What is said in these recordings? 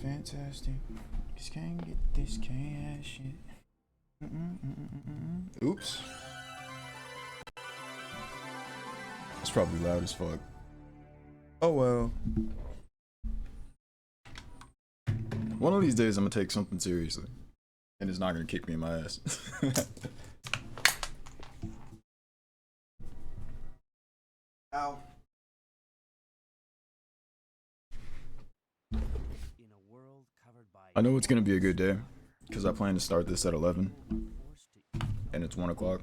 fantastic. Just can't get this, can't have shit. Oops. It's probably loud as fuck. Oh well. One of these days I'm gonna take something seriously. And it's not gonna kick me in my ass. Ow. I know it's gonna be a good day, because I plan to start this at 11, and it's 1 o'clock.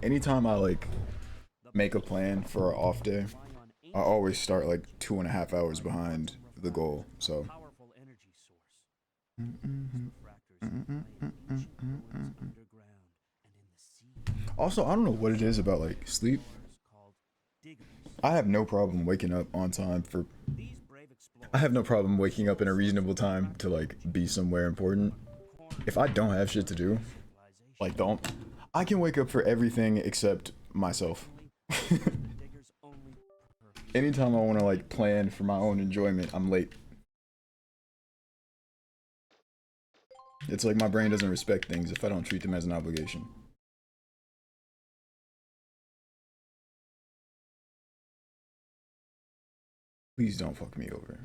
Anytime I like make a plan for an off day, I always start like 2.5 hours behind the goal, so. Also, I don't know what it is about like sleep. I have no problem waking up on time for. I have no problem waking up in a reasonable time to like be somewhere important. If I don't have shit to do, like I can wake up for everything except myself. Anytime I want to like plan for my own enjoyment, I'm late. It's like my brain doesn't respect things if I don't treat them as an obligation. Please don't fuck me over.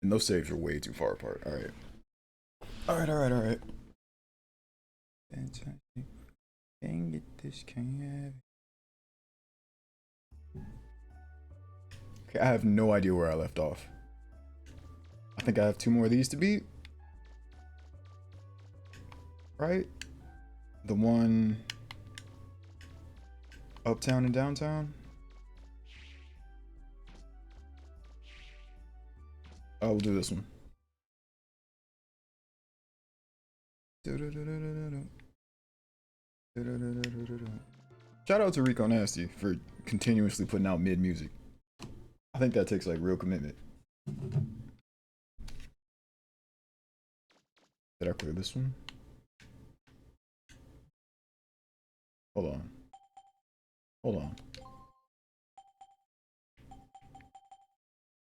And those saves are way too far apart. Alright. Alright. Fantastic. Can't get this, can't have it. Okay, I have no idea where I left off. I think I have 2 more of these to beat. Right? The one uptown and downtown. Oh, we'll do this one. Shout out to Rico Nasty for continuously putting out mid music. I think that takes like real commitment. Did I clear this one? Hold on.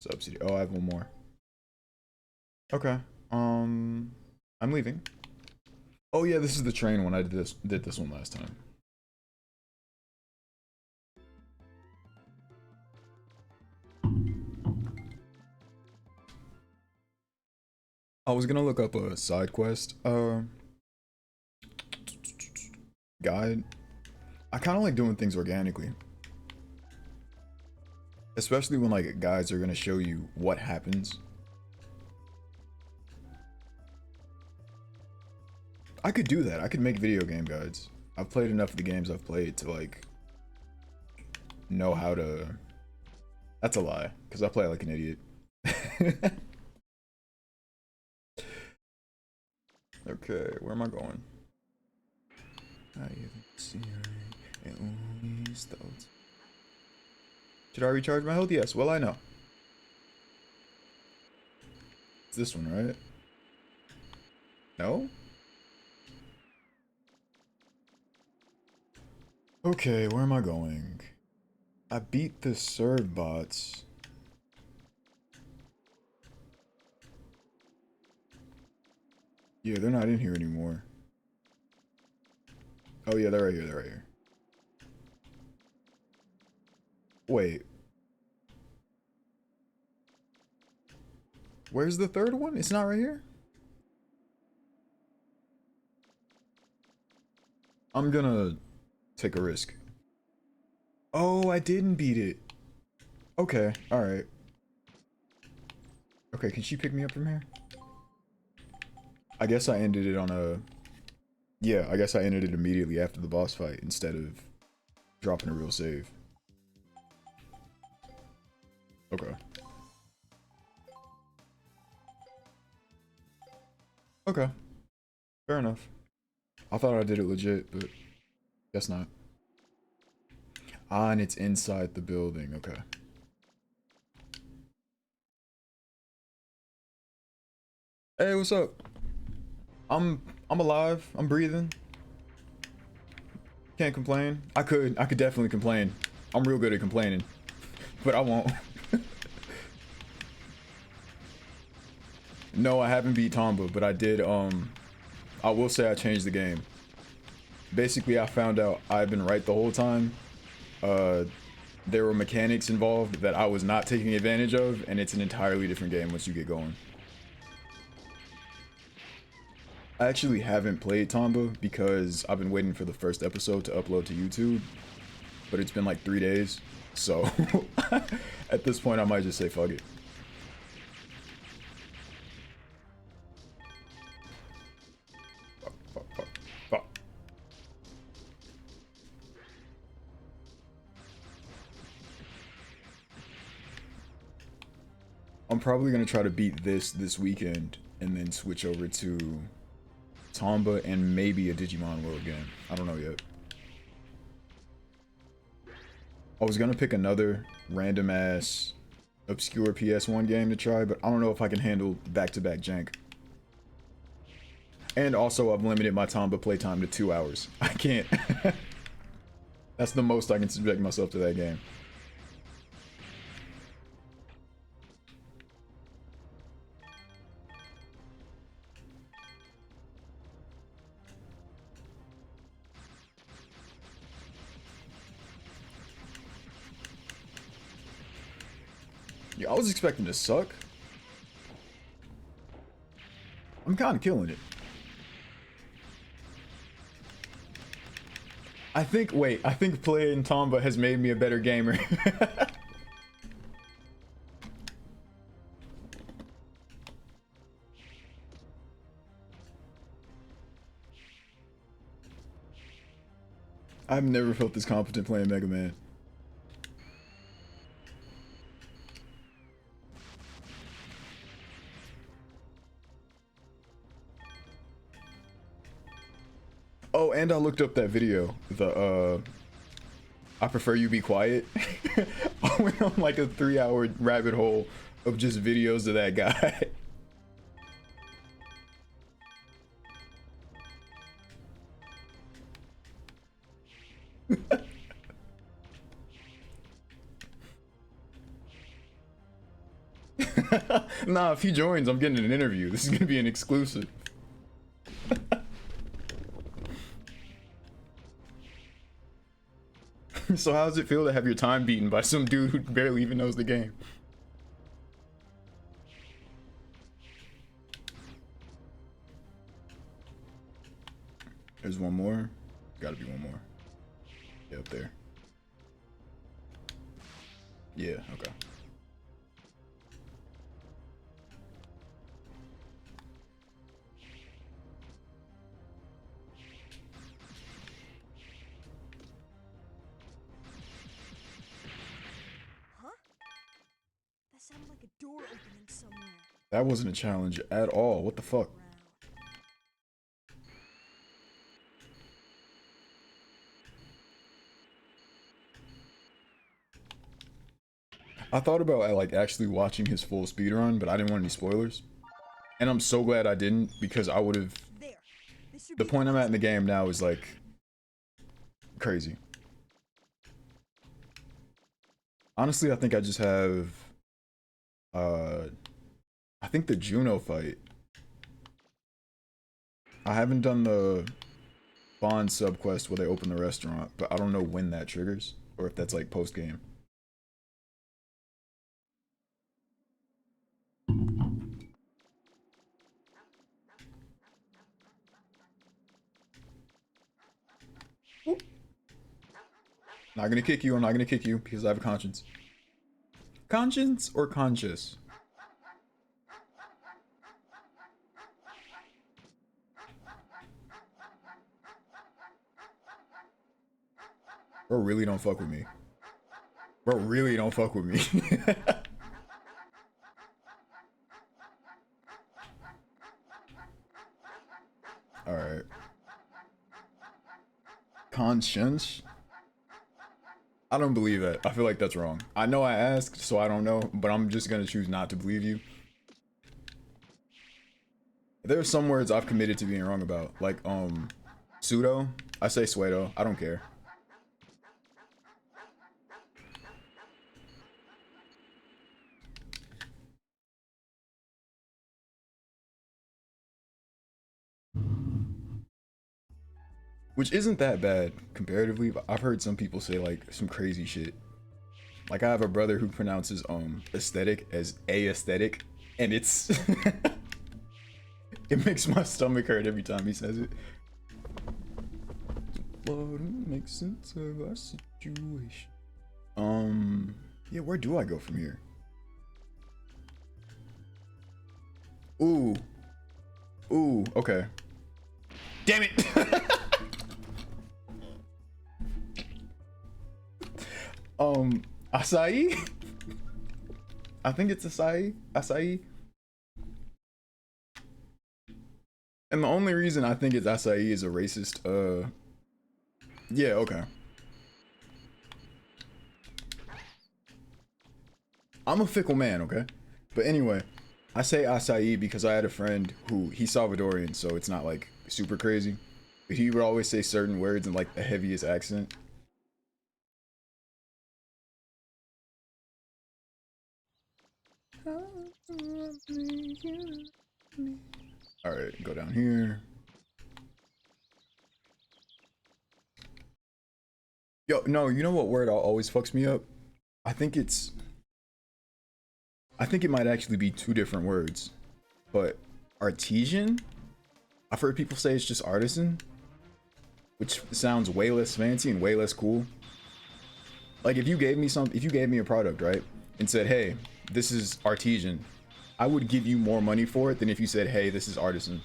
Subsidy. Oh, I have one more. Okay. I'm leaving. Oh yeah, this is the train one. I did this one last time. I was gonna look up a side quest guide. I kind of like doing things organically, especially when like guides are gonna show you what happens. I could do that. I could make video game guides. I've played enough of the games I've played to like know how to. That's a lie, because I play like an idiot. Okay, where am I going? Should I recharge my health? Yes. Well, I know. It's this one, right? No? Okay, where am I going? I beat the serve bots. Yeah, they're not in here anymore. Oh yeah, they're right here, Wait. Where's the third one? It's not right here? I'm gonna take a risk. Oh, I didn't beat it. Okay, alright. Okay, can she pick me up from here? I guess I ended it on a... Yeah, I guess I ended it immediately after the boss fight instead of dropping a real save. Okay. Okay. Fair enough. I thought I did it legit, but guess not. Ah, and it's inside the building. Okay. Hey, what's up? I'm alive. I'm breathing. Can't complain. I could definitely complain. I'm real good at complaining, but I won't. No, I haven't beat Tomba, but I did, I will say I changed the game. Basically, I found out I've been right the whole time. There were mechanics involved that I was not taking advantage of, and it's an entirely different game once you get going. I actually haven't played Tomba because I've been waiting for the first episode to upload to YouTube, but it's been like 3 days, so at this point I might just say fuck it. Fuck. I'm probably gonna try to beat this weekend and then switch over to Tomba and maybe a Digimon World game. I don't know yet. I was gonna pick another random ass obscure PS1 game to try, but I don't know if I can handle back-to-back jank. And also I've limited my Tomba playtime to 2 hours. I can't. That's the most I can subject myself to that game. Yeah, I was expecting to suck. I'm kind of killing it. I think playing Tomba has made me a better gamer. I've never felt this competent playing Mega Man. Oh, and I looked up that video. I prefer you be quiet. I went on like a 3-hour rabbit hole of just videos of that guy. Nah, if he joins, I'm getting an interview. This is gonna be an exclusive. So how does it feel to have your time beaten by some dude who barely even knows the game? There's one more. Gotta be one more. Yeah, up there. Yeah, okay. That sounded like a door opening somewhere. That wasn't a challenge at all. What the fuck? I thought about like actually watching his full speedrun, but I didn't want any spoilers. And I'm so glad I didn't, because I would have... The point I'm at in the game now is like crazy. Honestly, I think I just have I think the Juno fight. I haven't done the Bond subquest where they open the restaurant, but I don't know when that triggers or if that's like post game. Not gonna kick you. I'm not gonna kick you because I have a conscience. Conscience or conscious? Bro, really don't fuck with me. Bro, really don't fuck with me. Alright. Conscience? I don't believe that. I feel like that's wrong. I know I asked, so I don't know, but I'm just gonna choose not to believe you. There are some words I've committed to being wrong about. Like, pseudo. I say pseudo. I don't care. which isn't that bad comparatively, but I've heard some people say like some crazy shit. Like I have a brother who pronounces aesthetic as aesthetic, and it's it makes my stomach hurt every time he says it. What makes sense of our situation? Yeah, where do I go from here? Ooh. Ooh, okay. Damn it! Acai? I think it's acai. Acai. And the only reason I think it's acai is a racist, yeah, okay. I'm a fickle man, okay? But anyway, I say acai because I had a friend who, he's Salvadorian, so it's not like super crazy. But he would always say certain words in like the heaviest accent. Alright, go down here. Yo, no, you know what word always fucks me up? I think it might actually be two different words. But artesian? I've heard people say it's just artisan, which sounds way less fancy and way less cool. Like if you gave me a product, right? And said, hey, this is artesian, I would give you more money for it than if you said, hey, this is artisan.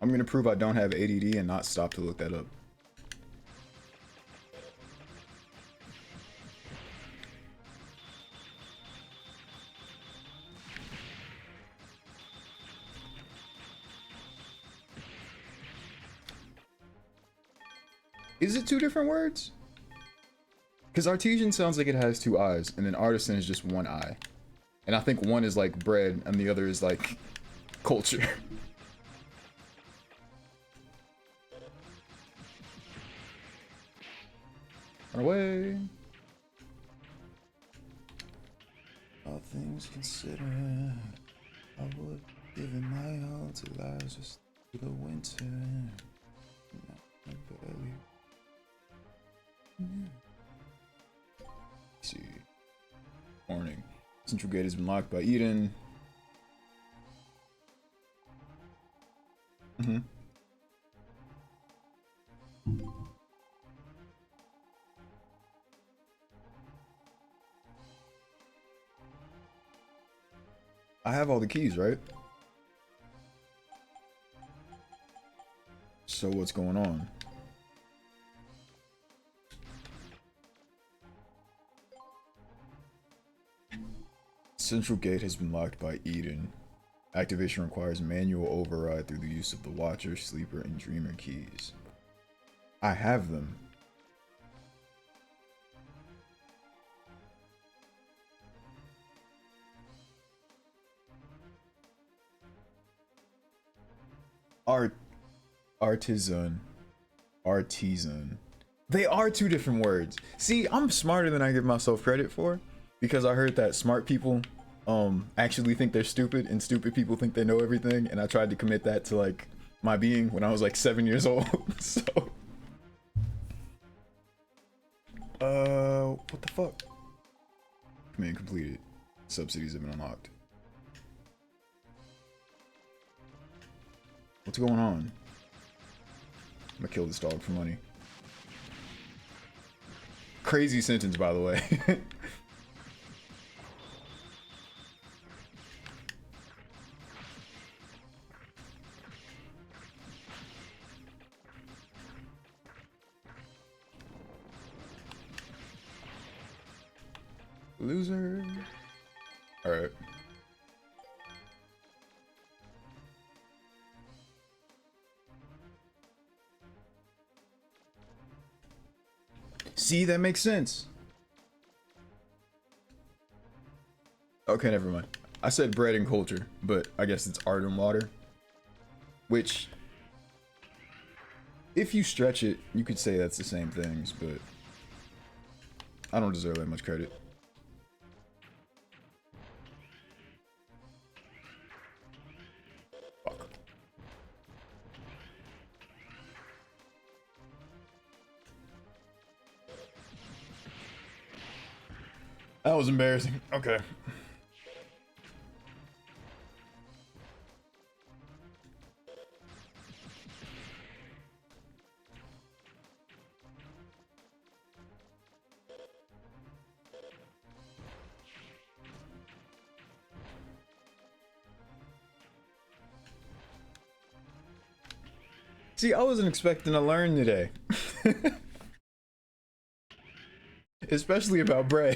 I'm gonna prove I don't have ADD and not stop to look that up. Is it two different words? Because artesian sounds like it has two eyes, and then artisan is just one eye. And I think one is like bread, and the other is like culture. Run away. All things considered, I would give it my all to last just through the winter. Let's see. Warning. Central gate has been locked by Eden. I have all the keys, right? So what's going on? Central gate has been locked by Eden. Activation requires manual override through the use of the Watcher, Sleeper, and Dreamer keys. I have them. Artisan. They are two different words. See, I'm smarter than I give myself credit for, because I heard that smart people actually think they're stupid and stupid people think they know everything, and I tried to commit that to like my being when I was like 7 years old. So what the fuck? Command completed. Subsidies have been unlocked. What's going on? I'm gonna kill this dog for money. Crazy sentence, by the way. Loser. All right. See, that makes sense. Okay, never mind. I said bread and culture, but I guess it's art and water. Which, if you stretch it, you could say that's the same things, but I don't deserve that much credit. That was embarrassing. Okay. See, I wasn't expecting to learn today. Especially about bread.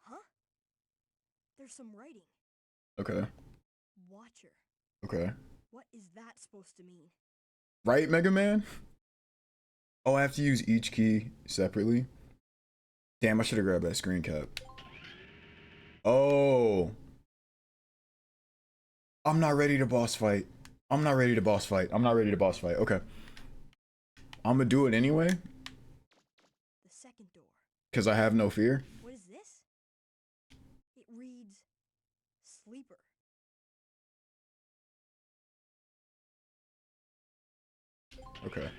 Huh? There's some writing. Okay. Watcher. Okay. What is that supposed to mean? Right, Mega Man? Oh, I have to use each key separately? Damn, I should have grabbed that screen cap. Oh. I'm not ready to boss fight. I'm not ready to boss fight. I'm not ready to boss fight. Okay. I'm gonna do it anyway. The second door. Because I have no fear. What is this? It reads sleeper. Okay.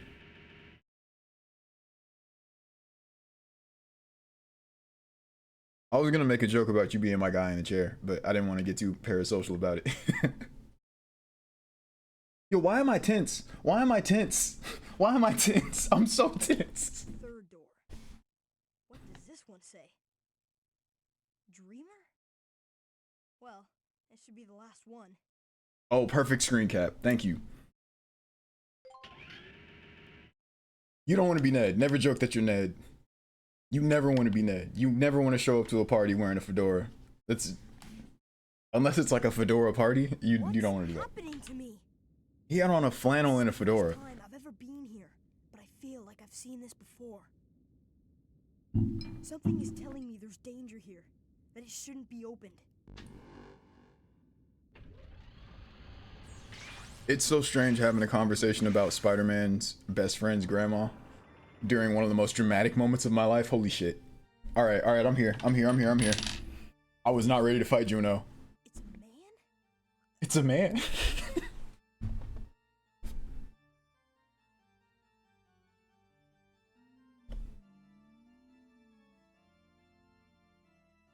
I was gonna make a joke about you being my guy in the chair, but I didn't want to get too parasocial about it. Yo, why am I tense? Why am I tense? Why am I tense? I'm so tense. Third door. What does this one say? Dreamer? Well, it should be the last one. Oh, perfect screen cap. Thank you. You don't want to be Ned. Never joke that you're Ned. You never want to be Ned. You never want to show up to a party wearing a fedora. That's unless it's like a fedora party. You don't want to do that. What's happening to me? He had on a flannel and a fedora. First time I've ever been here, but I feel like I've seen this before. Something is telling me there's danger here, that it shouldn't be opened. It's so strange having a conversation about Spider-Man's best friend's grandma during one of the most dramatic moments of my life. Holy shit. All right, I'm here. I'm here. I was not ready to fight Juno. It's a man? It's a man.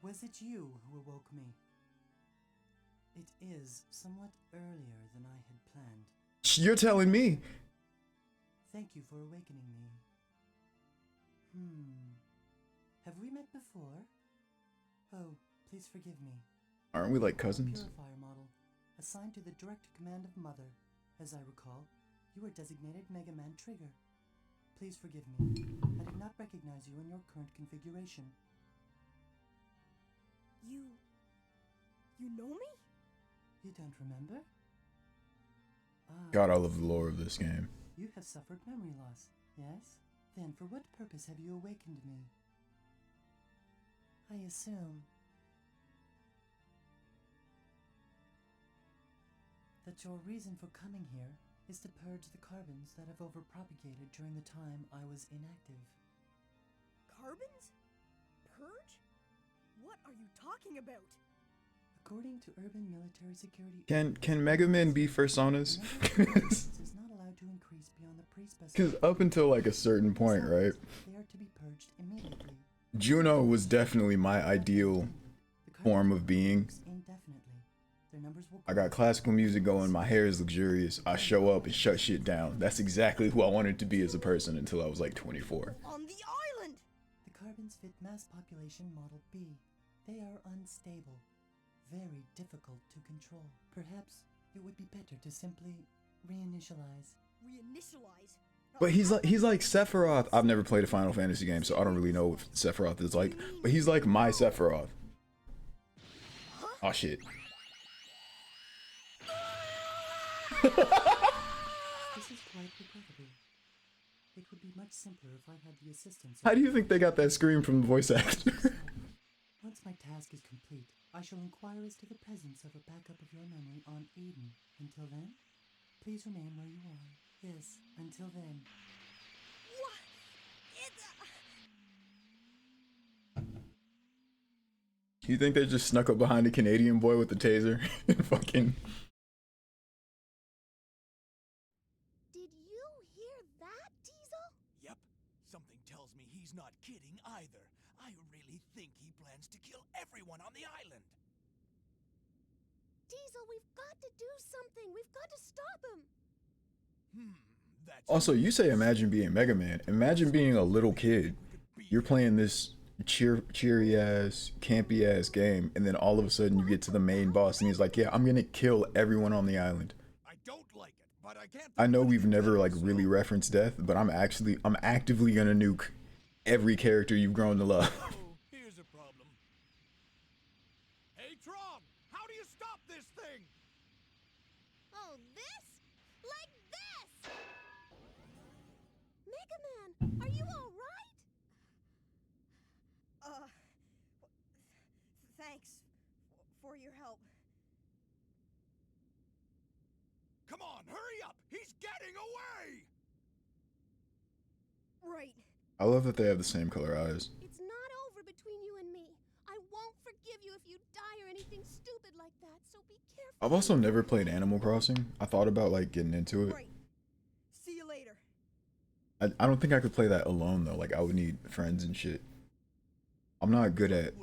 Was it you who awoke me? It is somewhat earlier than I had planned. You're telling me. Thank you for awakening me. Have we met before? Oh, please forgive me. Aren't we like cousins? Purifier model, assigned to the direct command of Mother. As I recall, you were designated MEGAMAN Trigger. Please forgive me. I did not recognize you in your current configuration. You know me? You don't remember? Ah, God, I love the lore of this game. you have suffered memory loss, yes? Then for what purpose have you awakened me? I assume that your reason for coming here is to purge the carbons that have overpropagated during the time I was inactive. Carbons? Purge? What are you talking about? According to urban military security, Can Mega Man be personas? the number of carbons is not allowed to increase beyond the pre-specified. Because up until like a certain point, right? They are to be purged immediately. Juno was definitely my ideal The form of being. carbons indefinitely. Their numbers will I got classical music going, my hair is luxurious, I show up and shut shit down. That's exactly who I wanted to be as a person until I was like 24. On the island! The carbons fit mass population model B. They are unstable, very difficult to control. Perhaps it would be better to simply reinitialize. Reinitialize? But he's like Sephiroth. I've never played a Final Fantasy game, so I don't really know what Sephiroth is like. But he's like my Sephiroth. Oh shit. This is quite regrettable. It would be much simpler if I had the assistance of... How do you think they got that scream from the voice actor? Once my task is complete, I shall inquire as to the presence of a backup of your memory on Eden. Until then, please remain where you are. Yes, until then. What? It's... You think they just snuck up behind a Canadian boy with the taser and fucking... Did you hear that, Diesel? Yep, something tells me he's not kidding either. I think he plans to kill everyone on the island. Diesel, we've got to do something. We've got to stop him. That's Also, you say imagine being Mega Man. Imagine being a little kid. You're playing this cheery ass, campy ass game, and then all of a sudden you get to the main boss, and he's like, "Yeah, I'm gonna kill everyone on the island." I don't like it, but I can't. I know we've never like really referenced death, but I'm actively gonna nuke every character you've grown to love. Oh, here's a problem. Hey, Tron, how do you stop this thing? Oh, this? Like this! Mega Man, are you all right? Thanks for your help. Come on, hurry up! He's getting away! Right. I love that they have the same color eyes. It's not over between you and me. I won't forgive you if you die or anything stupid like that, so be careful. I've also never played Animal Crossing. I thought about like getting into it. Right. See you later. I don't think I could play that alone though. Like I would need friends and shit. I'm not good at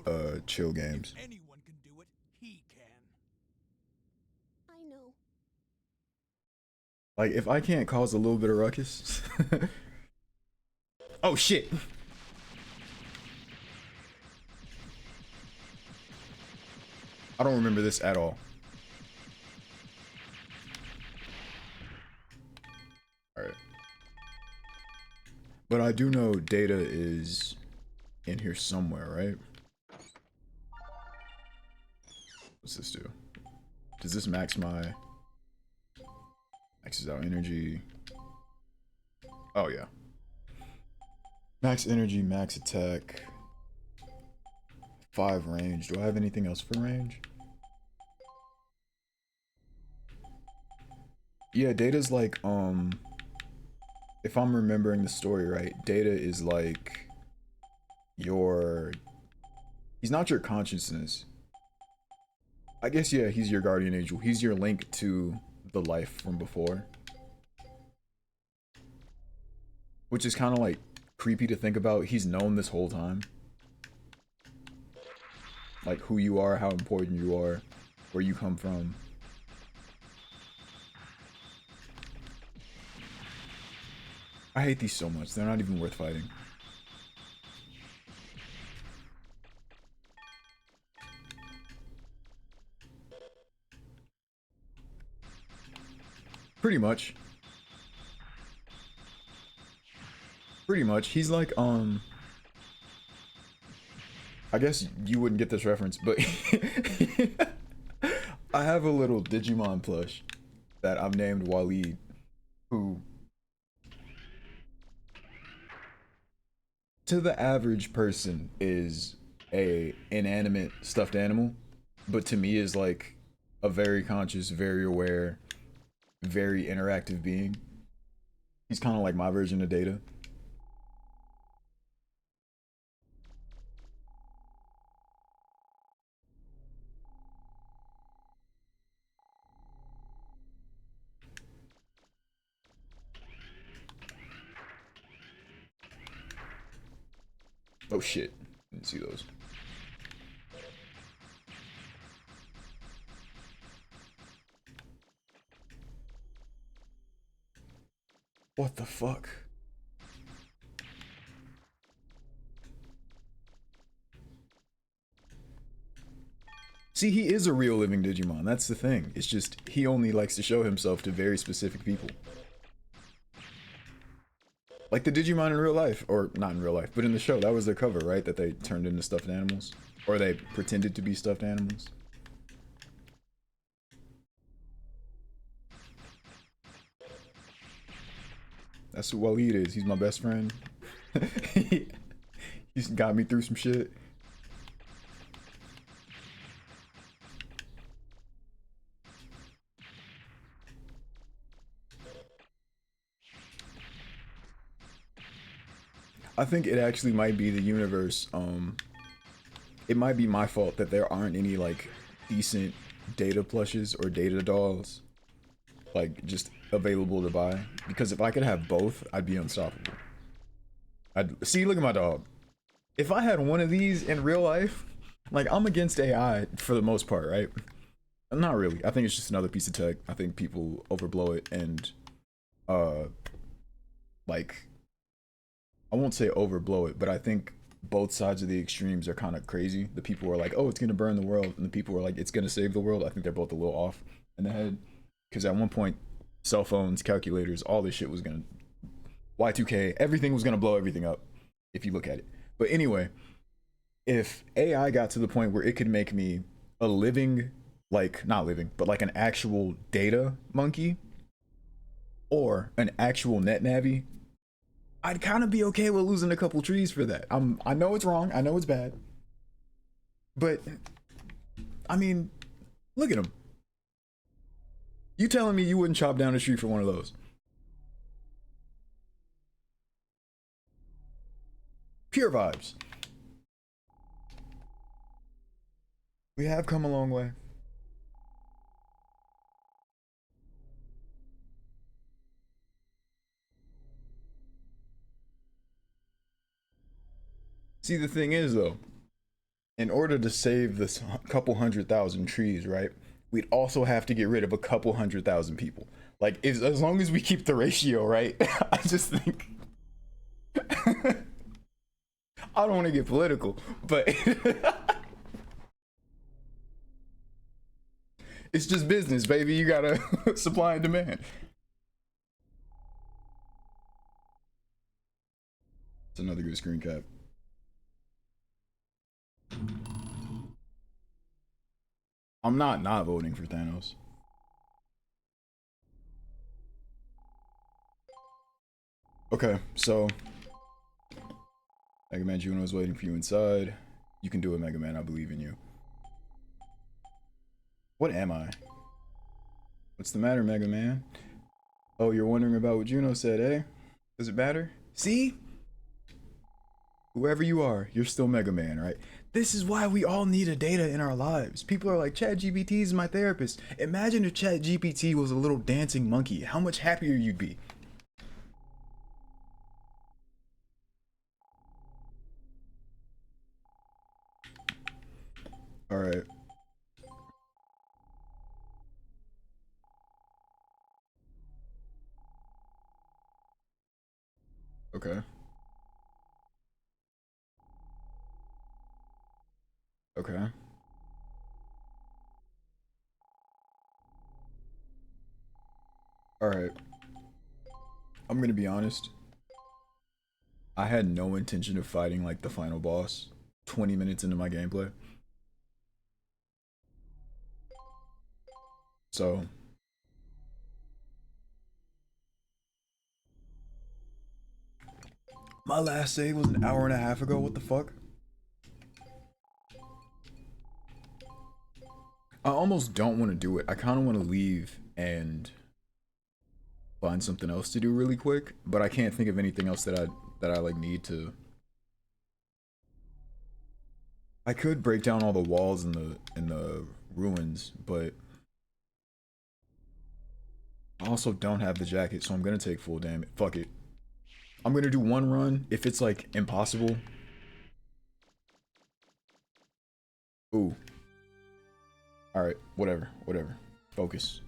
chill games. If anyone can do it, he can. I know. Like if I can't cause a little bit of ruckus. Oh shit. I don't remember this at all. Alright. But I do know Data is in here somewhere, right? What's this do? Does this max my... Maxes out energy. Oh yeah. Max energy, max attack. 5 range. Do I have anything else for range? Yeah, Data's like, if I'm remembering the story right, Data is like your... He's not your consciousness. I guess, yeah, he's your guardian angel. He's your link to the life from before. Which is kind of like creepy to think about. He's known this whole time. Like who you are, how important you are, where you come from. I hate these so much. They're not even worth fighting. Pretty much. Pretty much. He's like, I guess you wouldn't get this reference, but I have a little Digimon plush that I've named Waleed, who, to the average person, is a inanimate stuffed animal, but to me is like a very conscious, very aware, very interactive being. He's kind of like my version of Data. Oh shit, didn't see those. What the fuck? See, he is a real living Digimon, that's the thing. It's just, he only likes to show himself to very specific people. Like the Digimon in real life, or not in real life, but in the show, that was their cover, right? That they turned into stuffed animals? Or they pretended to be stuffed animals? That's who Waleed is. He's my best friend. He's got me through some shit. I think it actually might be the universe. It might be my fault that there aren't any like decent Data plushes or Data dolls like just available to buy, because if I could have both, I'd be unstoppable. I'd see, look at my dog. if I had one of these in real life, like I'm against AI for the most part, right? Not really. I think it's just another piece of tech. I think people overblow it and uh like I won't say overblow it, but I think both sides of the extremes are kind of crazy. The people who are like, oh, it's gonna burn the world, and the people who are like, it's gonna save the world. I think they're both a little off in the head. Because at one point, cell phones, calculators, all this shit was gonna Y2K, everything was gonna blow everything up if you look at it. But anyway, if AI got to the point where it could make me a living, like not living, but like an actual data monkey or an actual net navy, I'd kind of be okay with losing a couple trees for that. I know it's wrong, I know it's bad, but I mean, look at them. You telling me you wouldn't chop down a tree for one of those? Pure vibes. We have come a long way. See, the thing is though, in order to save this couple 100,000 trees, right? We'd also have to get rid of a couple 100,000 people. Like, as long as we keep the ratio, right? I just think I don't want to get political, but it's just business, baby. You gotta supply and demand. It's another good screen cap. I'm not voting for Thanos. Okay, so Mega Man Juno is waiting for you inside. You can do it, Mega Man. I believe in you. What am I? What's the matter, Mega Man? Oh, you're wondering about what Juno said, eh? Does it matter? See? Whoever you are, you're still Mega Man, right? This is why we all need a data in our lives. People are like, ChatGPT is my therapist. Imagine if ChatGPT was a little dancing monkey. How much happier you'd be. All right. Okay. Okay. All right. I'm gonna be honest. I had no intention of fighting like the final boss 20 minutes into my gameplay. So my last save was an hour and a half ago. What the fuck? I almost don't want to do it. I kind of want to leave and find something else to do really quick, but I can't think of anything else that I like need to. I could break down all the walls in the ruins, but I also don't have the jacket, so I'm gonna take full damage. Fuck it. I'm gonna do one run. If it's like impossible. Ooh. Alright, whatever, whatever. Focus.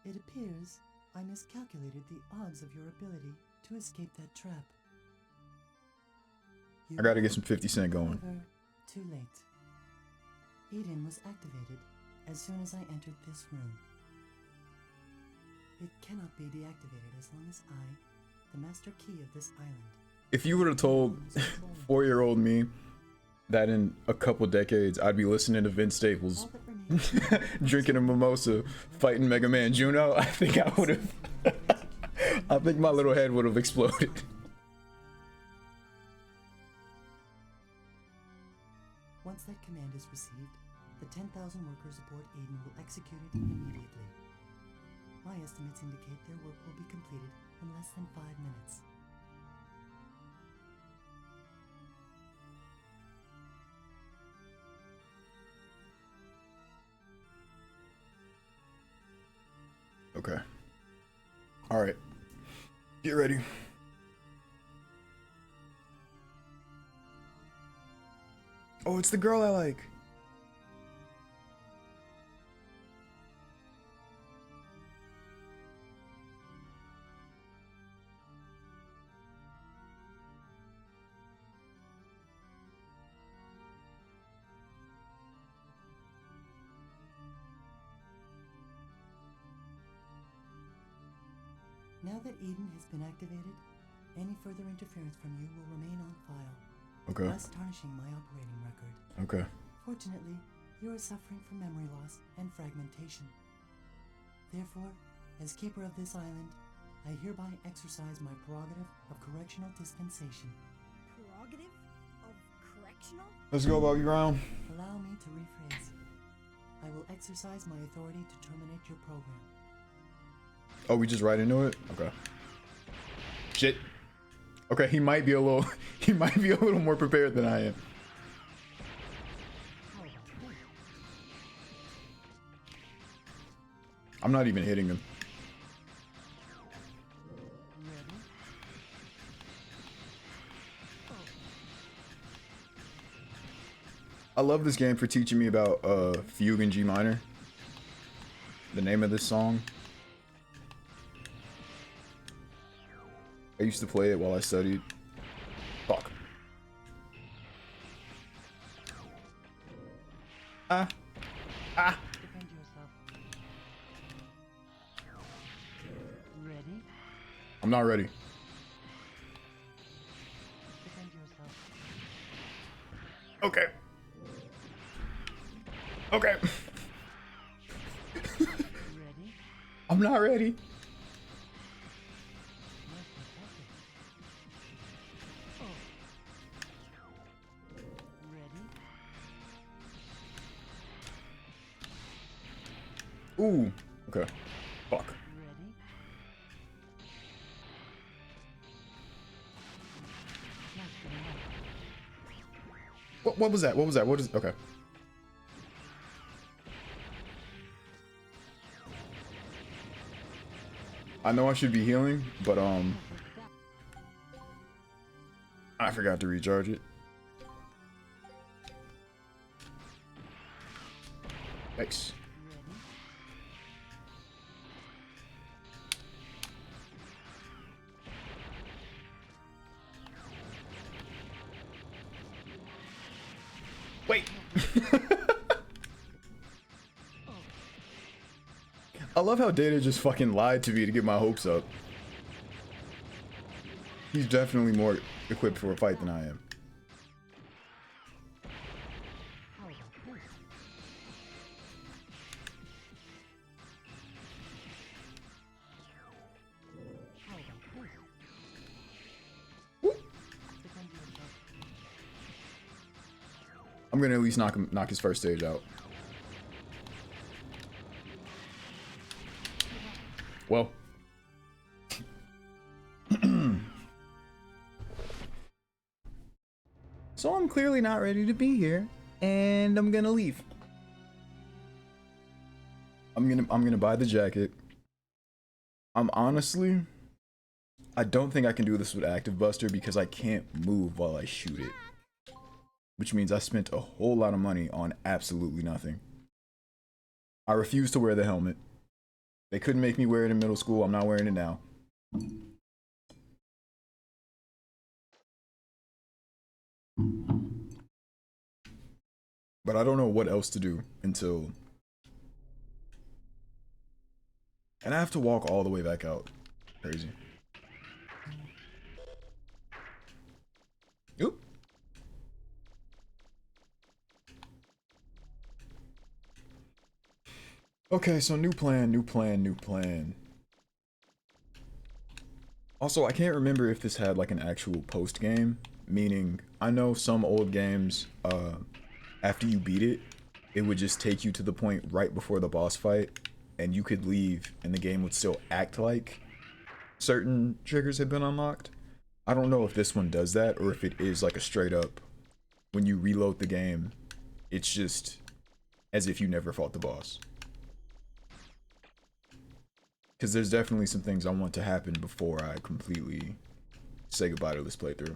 It appears I miscalculated the odds of your ability to escape that trap. I gotta get some 50 Cent going. However, too late. Eden was activated as soon as I entered this room. It cannot be deactivated as long as I, the master key of this island. If you would have told 4-year-old me that in a couple decades I'd be listening to Vince Staples drinking a mimosa fighting Mega Man Juno, I think I would have I think my little head would have exploded. Once that command is received, the 10,000 workers aboard Aiden will execute it immediately. My estimates indicate their work will be completed in less than 5 minutes. Okay. Alright. Get ready. Oh, it's the girl I like. Now that Eden has been activated, any further interference from you will remain on file, Okay. thus tarnishing my operating record. Okay. Fortunately, you are suffering from memory loss and fragmentation. Therefore, as keeper of this island, I hereby exercise my prerogative of correctional dispensation. Prerogative of correctional? Let's go, Bobby Brown. Allow me to rephrase. I will exercise my authority to terminate your program. Oh, we just right into it? Okay. Shit. Okay, he might be a little he might be a little more prepared than I am. I'm not even hitting him. I love this game for teaching me about fugue in G minor. The name of this song. I used to play it while I studied. Fuck. Ah. Defend yourself. Ready? I'm not ready. Defend yourself. Okay. Okay. Ready? I'm not ready. Most effective. Ready? Ooh. Okay. Fuck. Ready? Not good enough. What was that? What was that? What is okay. I know I should be healing, but I forgot to recharge it. Nice. Wait. I love how Data just fucking lied to me to get my hopes up. He's definitely more equipped for a fight than I am. I'm gonna at least knock his first stage out. Well. So I'm clearly not ready to be here, and I'm gonna leave. I'm gonna buy the jacket. I'm honestly, I don't think I can do this with Active Buster because I can't move while I shoot it. Which means I spent a whole lot of money on absolutely nothing. I refuse to wear the helmet. They couldn't make me wear it in middle school. I'm not wearing it now. But I don't know what else to do until... And I have to walk all the way back out. Crazy. Oop. Okay, so new plan. Also, I can't remember if this had like an actual post game, meaning I know some old games, after you beat it, it would just take you to the point right before the boss fight, and you could leave and the game would still act like certain triggers had been unlocked. I don't know if this one does that or if it is like a straight up, when you reload the game, it's just as if you never fought the boss. Because there's definitely some things I want to happen before I completely say goodbye to this playthrough.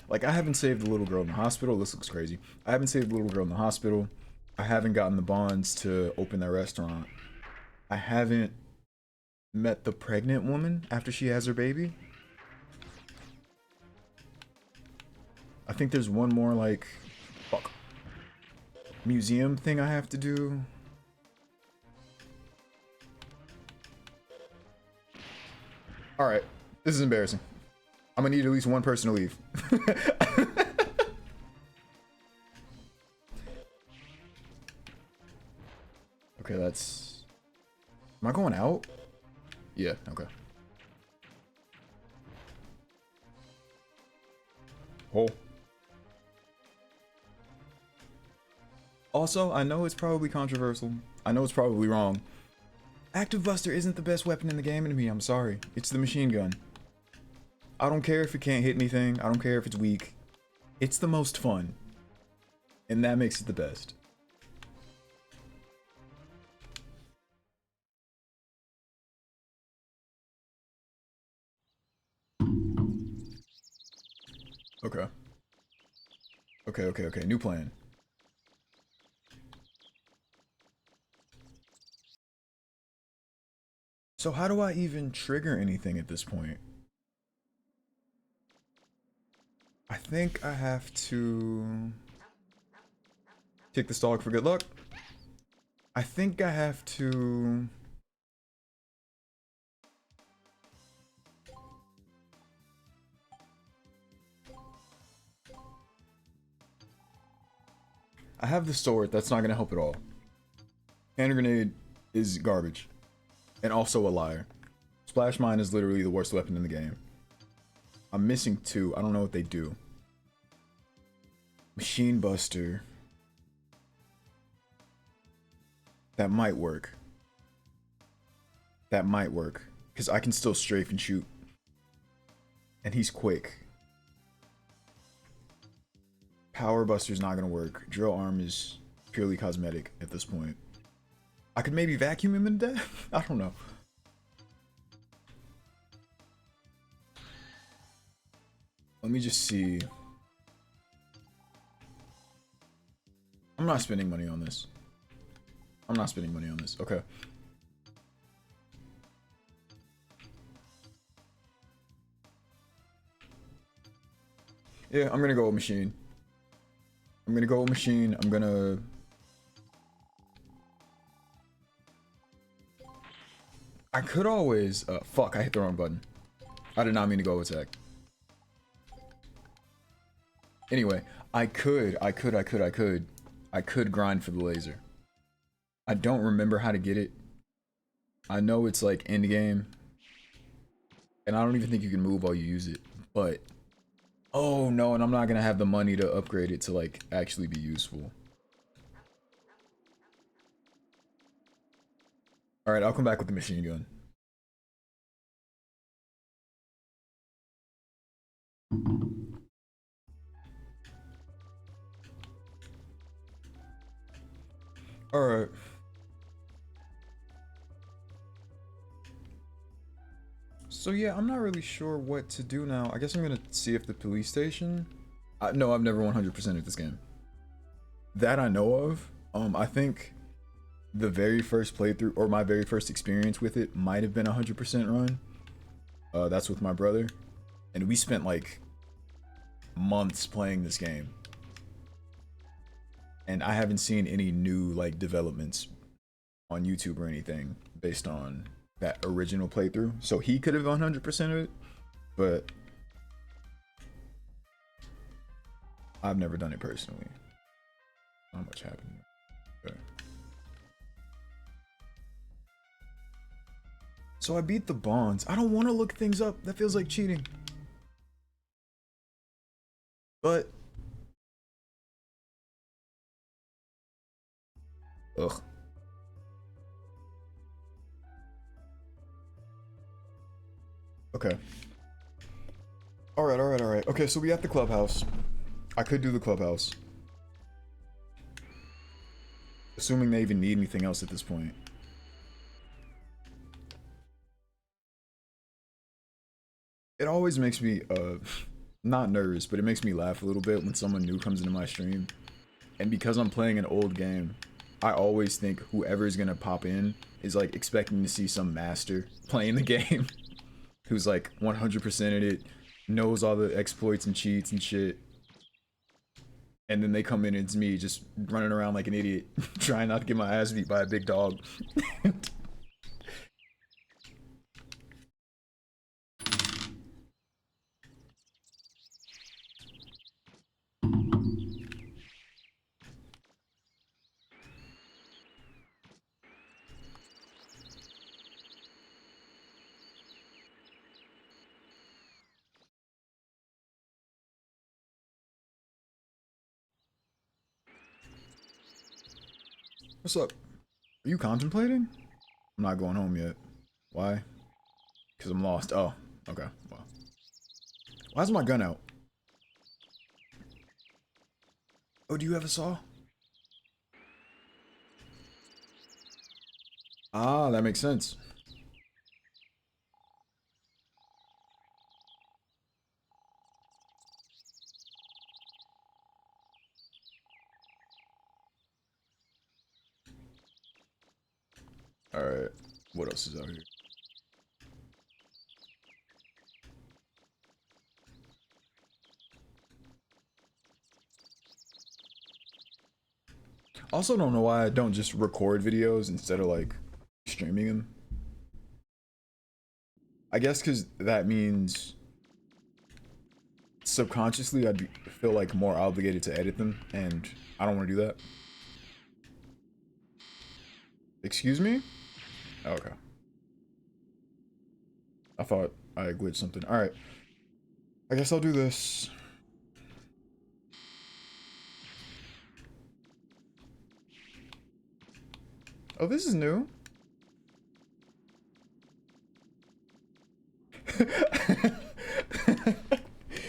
Like, I haven't saved the little girl in the hospital. This looks crazy. I haven't saved the little girl in the hospital. I haven't gotten the bonds to open that restaurant. I haven't met the pregnant woman after she has her baby. I think there's one more, like, fuck, museum thing I have to do. Alright, this is embarrassing. I'm gonna need at least one person to leave. Okay, that's... Am I going out? Yeah, okay. Hole. Also, I know it's probably controversial. I know it's probably wrong. Active Buster isn't the best weapon in the game to me, I'm sorry. It's the machine gun. I don't care if it can't hit anything. I don't care if it's weak. It's the most fun. And that makes it the best. Okay. Okay. New plan. So how do I even trigger anything at this point? I think I have to take the stalk for good luck. I think I have to... I have the sword, that's not gonna help at all. Hand grenade is garbage. And also a liar. Splash mine is literally the worst weapon in the game. I'm missing two, I don't know what they do. Machine Buster. That might work. That might work. Because I can still strafe and shoot. And he's quick. Power Buster's not gonna work. Drill Arm is purely cosmetic at this point. I could maybe vacuum him into death? I don't know. Let me just see. I'm not spending money on this. I'm not spending money on this. Okay. Yeah, I'm gonna go with machine. I'm gonna go with machine. I'm gonna... I could always... fuck, I hit the wrong button. I did not mean to go attack. Anyway, I could grind for the laser. I don't remember how to get it. I know it's like end game. And I don't even think you can move while you use it. But... Oh no, and I'm not gonna have the money to upgrade it to like actually be useful. Alright, I'll come back with the machine gun. Alright. So yeah, I'm not really sure what to do now. I guess I'm gonna see if the police station... no, I've never 100%ed this game. That I know of. I think the very first playthrough, or my very first experience with it, might have been 100% run. That's with my brother. And we spent like months playing this game. And I haven't seen any new like developments on YouTube or anything based on that original playthrough. So he could have 100%ed it, but I've never done it personally. Not much happened. Okay. So I beat the bonds. I don't want to look things up. That feels like cheating. But ugh. Okay. Alright. Okay, so we at the clubhouse. I could do the clubhouse. Assuming they even need anything else at this point. It always makes me not nervous, but it makes me laugh a little bit when someone new comes into my stream. And because I'm playing an old game, I always think whoever is gonna pop in is like expecting to see some master playing the game who's like 100%ed it, knows all the exploits and cheats and shit. And then they come in and it's me just running around like an idiot, trying not to get my ass beat by a big dog. What's up? Are you contemplating? I'm not going home yet. Why? Because I'm lost. Oh, okay. Well, why's my gun out? Oh, do you have a saw? Ah, that makes sense. Alright. What else is out here? Also don't know why I don't just record videos instead of like streaming them. I guess because that means subconsciously feel like more obligated to edit them, and I don't want to do that. Excuse me? Oh, okay. I thought I glitched something. Alright. I guess I'll do this. Oh, this is new.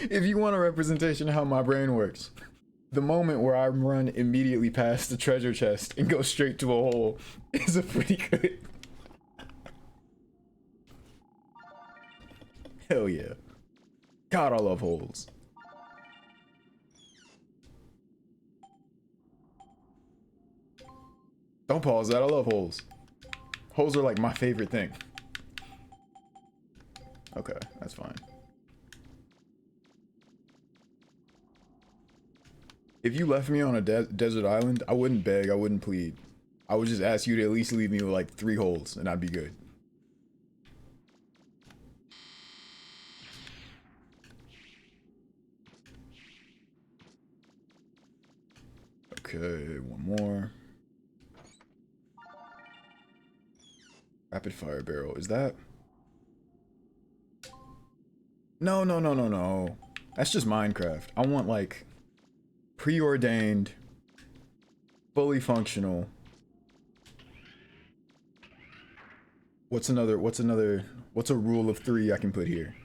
If you want a representation of how my brain works, the moment where I run immediately past the treasure chest and go straight to a hole is a pretty good. Hell yeah. God, I love holes. Don't pause that, I love holes. Holes are like my favorite thing. Okay, that's fine. If you left me on a desert island, I wouldn't beg, I wouldn't plead. I would just ask you to at least leave me with like 3 holes and I'd be good. Okay, one more. Rapid fire barrel, is that? No, no, no, no, no. That's just Minecraft. I want like preordained, fully functional. What's a rule of 3 I can put here?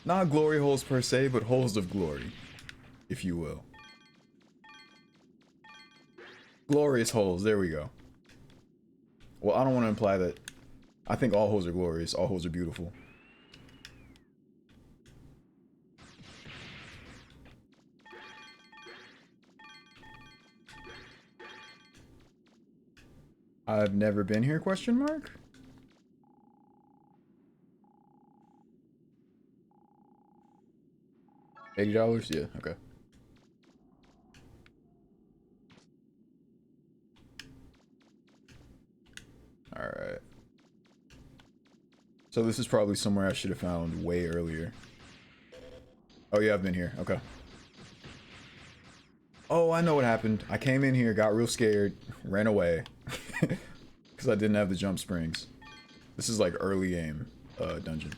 Not glory holes per se, but holes of glory, if you will. Glorious holes, there we go. Well, I don't want to imply that. I think all holes are glorious, all holes are beautiful. I've never been here, question mark? $80? Yeah, okay. Alright. So this is probably somewhere I should have found way earlier. Oh yeah, I've been here, okay. Oh, I know what happened. I came in here, got real scared, ran away. Because I didn't have the jump springs. This is like early game dungeon.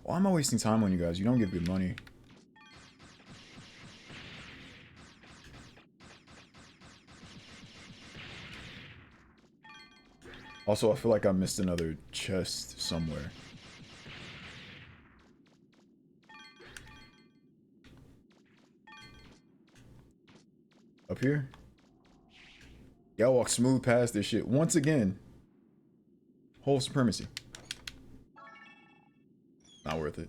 Why am I wasting time on you guys? You don't give good money. Also, I feel like I missed another chest somewhere. Up here? Y'all walk smooth past this shit. Once again. Whole supremacy. Not worth it.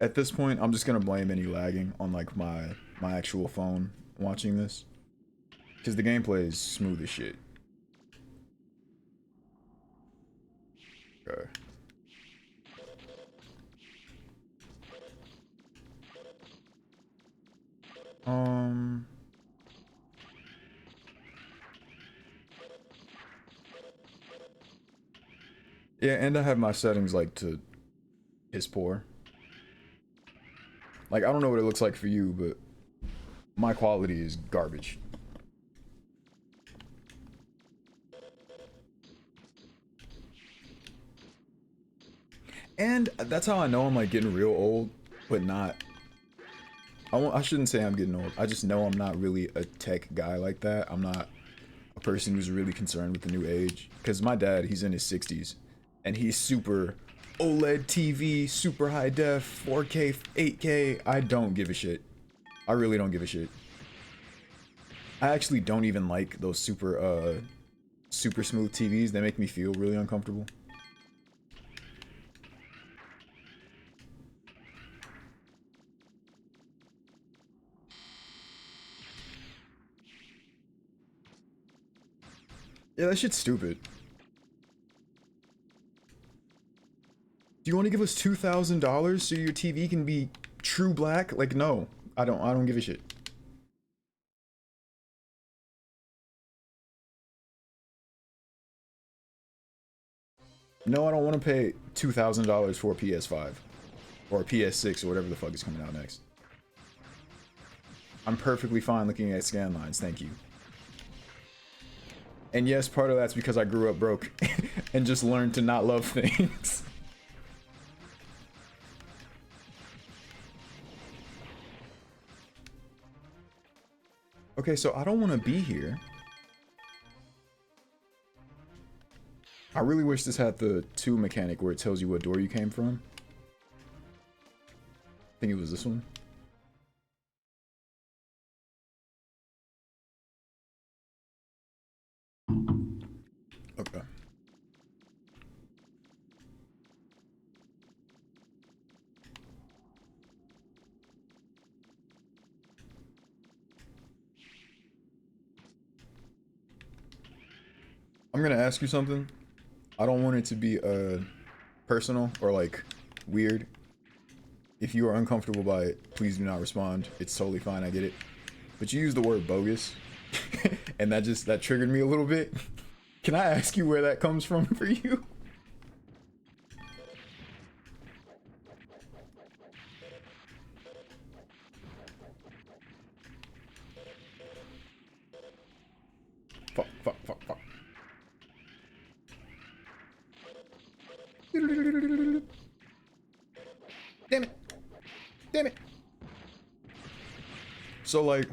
At this point, I'm just gonna blame any lagging on like my actual phone watching this. Because the gameplay is smooth as shit. Okay. Yeah, and I have my settings like to piss poor. Like, I don't know what it looks like for you, but my quality is garbage. And that's how I know I'm like getting real old, but not. I shouldn't say I'm getting old. I just know I'm not really a tech guy like that. I'm not a person who's really concerned with the new age. Because my dad, he's in his 60s, and he's super OLED TV, super high def, 4K, 8K. I don't give a shit. I really don't give a shit. I actually don't even like those super smooth TVs. They make me feel really uncomfortable. Yeah, that shit's stupid. Do you want to give us $2,000 so your TV can be true black? Like, no. I don't give a shit. No, I don't want to pay $2,000 for a PS5 or a PS6 or whatever the fuck is coming out next. I'm perfectly fine looking at scan lines, thank you. And yes, part of that's because I grew up broke and just learned to not love things. Okay, so I don't want to be here. I really wish this had the 2 mechanic where it tells you what door you came from. I think it was this one. Okay. I'm gonna ask you something. I don't want it to be personal or like weird. If you are uncomfortable by it, please do not respond. It's totally fine, I get it. But you used the word bogus, and that triggered me a little bit. Can I ask you where that comes from for you? Fuck, fuck, fuck, fuck. Damn it. Damn it. So like,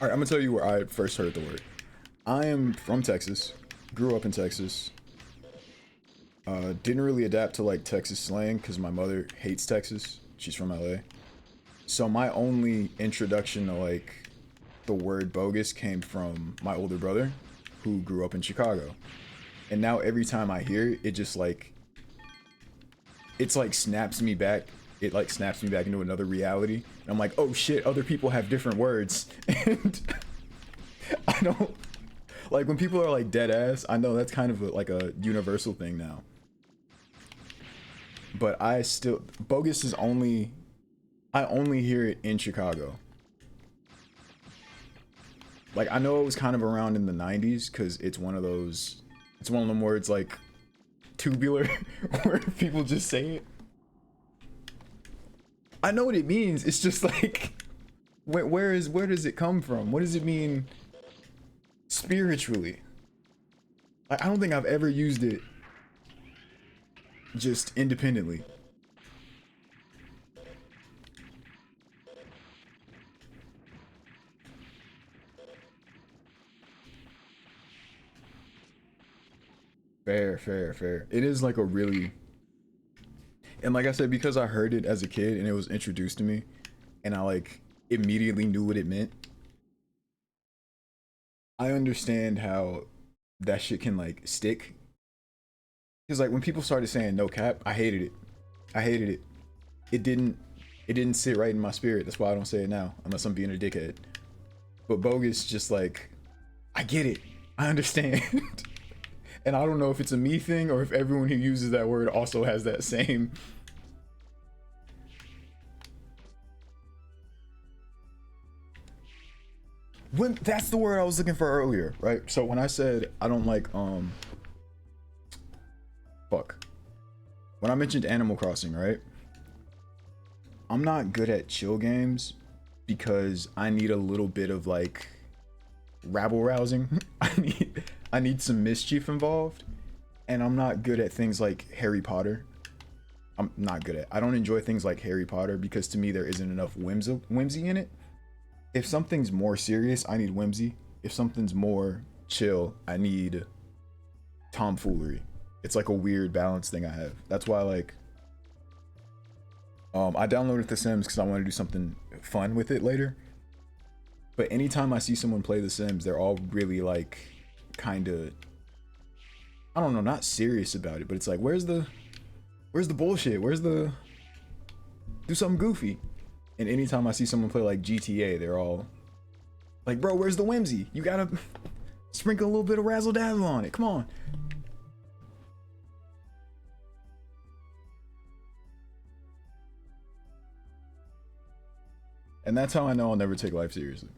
alright, I'm gonna tell you where I first heard the word. I am from Texas, grew up in Texas. Didn't really adapt to like Texas slang because my mother hates Texas. She's from LA. So my only introduction to like the word bogus came from my older brother who grew up in Chicago. And now every time I hear it, it just like, it's like snaps me back. It like snaps me back into another reality. And I'm like, oh shit, other people have different words. And I don't, like when people are like dead ass, I know that's kind of like a universal thing now. But I still, bogus is only, I only hear it in Chicago. Like I know it was kind of around in the 90s because it's one of those, it's one of them words like tubular where people just say it. I know what it means. It's just like, where does it come from? What does it mean spiritually? I don't think I've ever used it just independently. Fair, fair, fair. It is like a really, And like I said, because I heard it as a kid and it was introduced to me, and I like immediately knew what it meant, I understand how that shit can like stick. Because like when people started saying no cap, I hated it. I hated it. It didn't sit right in my spirit. That's why I don't say it now, unless I'm being a dickhead. But bogus, just like, I get it. I understand. And I don't know if it's a me thing or if everyone who uses that word also has that same. When that's the word I was looking for earlier, right? So when I said I don't like fuck. When I mentioned Animal Crossing, right? I'm not good at chill games because I need a little bit of like rabble rousing. I need some mischief involved, and I'm not good at things like Harry Potter. I'm not good at. I don't enjoy things like Harry Potter because to me there isn't enough whimsy in it. If something's more serious, I need whimsy. If something's more chill, I need tomfoolery. It's like a weird balance thing I have. That's why like I downloaded The Sims because I want to do something fun with it later. But anytime I see someone play The Sims, they're all really like kind of, I don't know, not serious about it, but it's like, where's the bullshit? Do something goofy. And anytime I see someone play like GTA, they're all like, bro, where's the whimsy? You gotta sprinkle a little bit of razzle dazzle on it. Come on. And that's how I know I'll never take life seriously.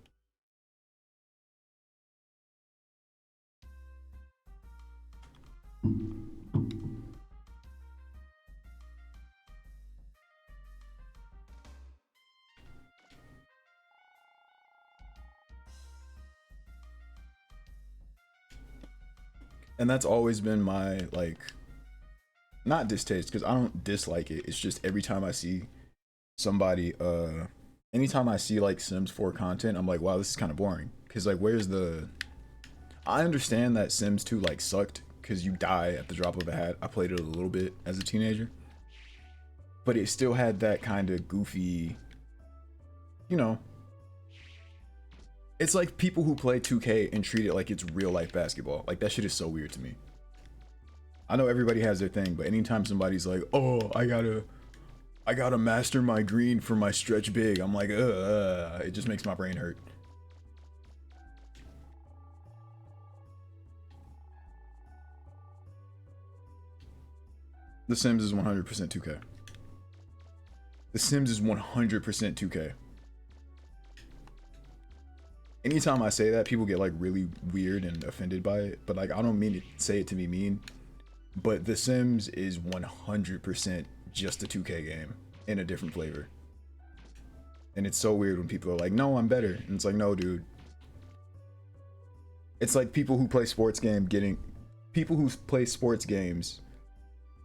And that's always been my like, not distaste, because I don't dislike it. It's just every time I see somebody anytime I see like Sims 4 content, I'm like, wow, this is kind of boring. Because like, where's the, I understand that Sims 2 like sucked because you die at the drop of a hat. I played it a little bit as a teenager, but it still had that kind of goofy, you know, it's like people who play 2K and treat it like it's real life basketball. Like that shit is so weird to me. I know everybody has their thing, but anytime somebody's like, oh, I gotta master my green for my stretch big, I'm like, it just makes my brain hurt. The Sims is 100% 2K. The Sims is 100% 2K. Anytime I say that, people get like really weird and offended by it, but like I don't mean to say it to be mean, but The Sims is 100% just a 2K game in a different flavor. And it's so weird when people are like, no, I'm better. And it's like, no, dude. It's like people who play sports games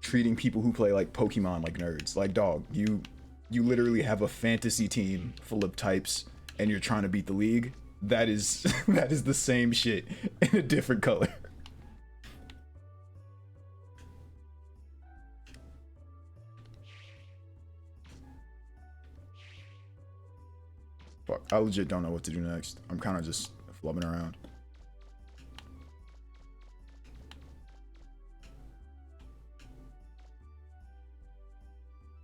treating people who play like Pokemon like nerds. Like, dog, you literally have a fantasy team full of types and you're trying to beat the league. That is the same shit in a different color. Fuck, I legit don't know what to do next. I'm kind of just flubbing around.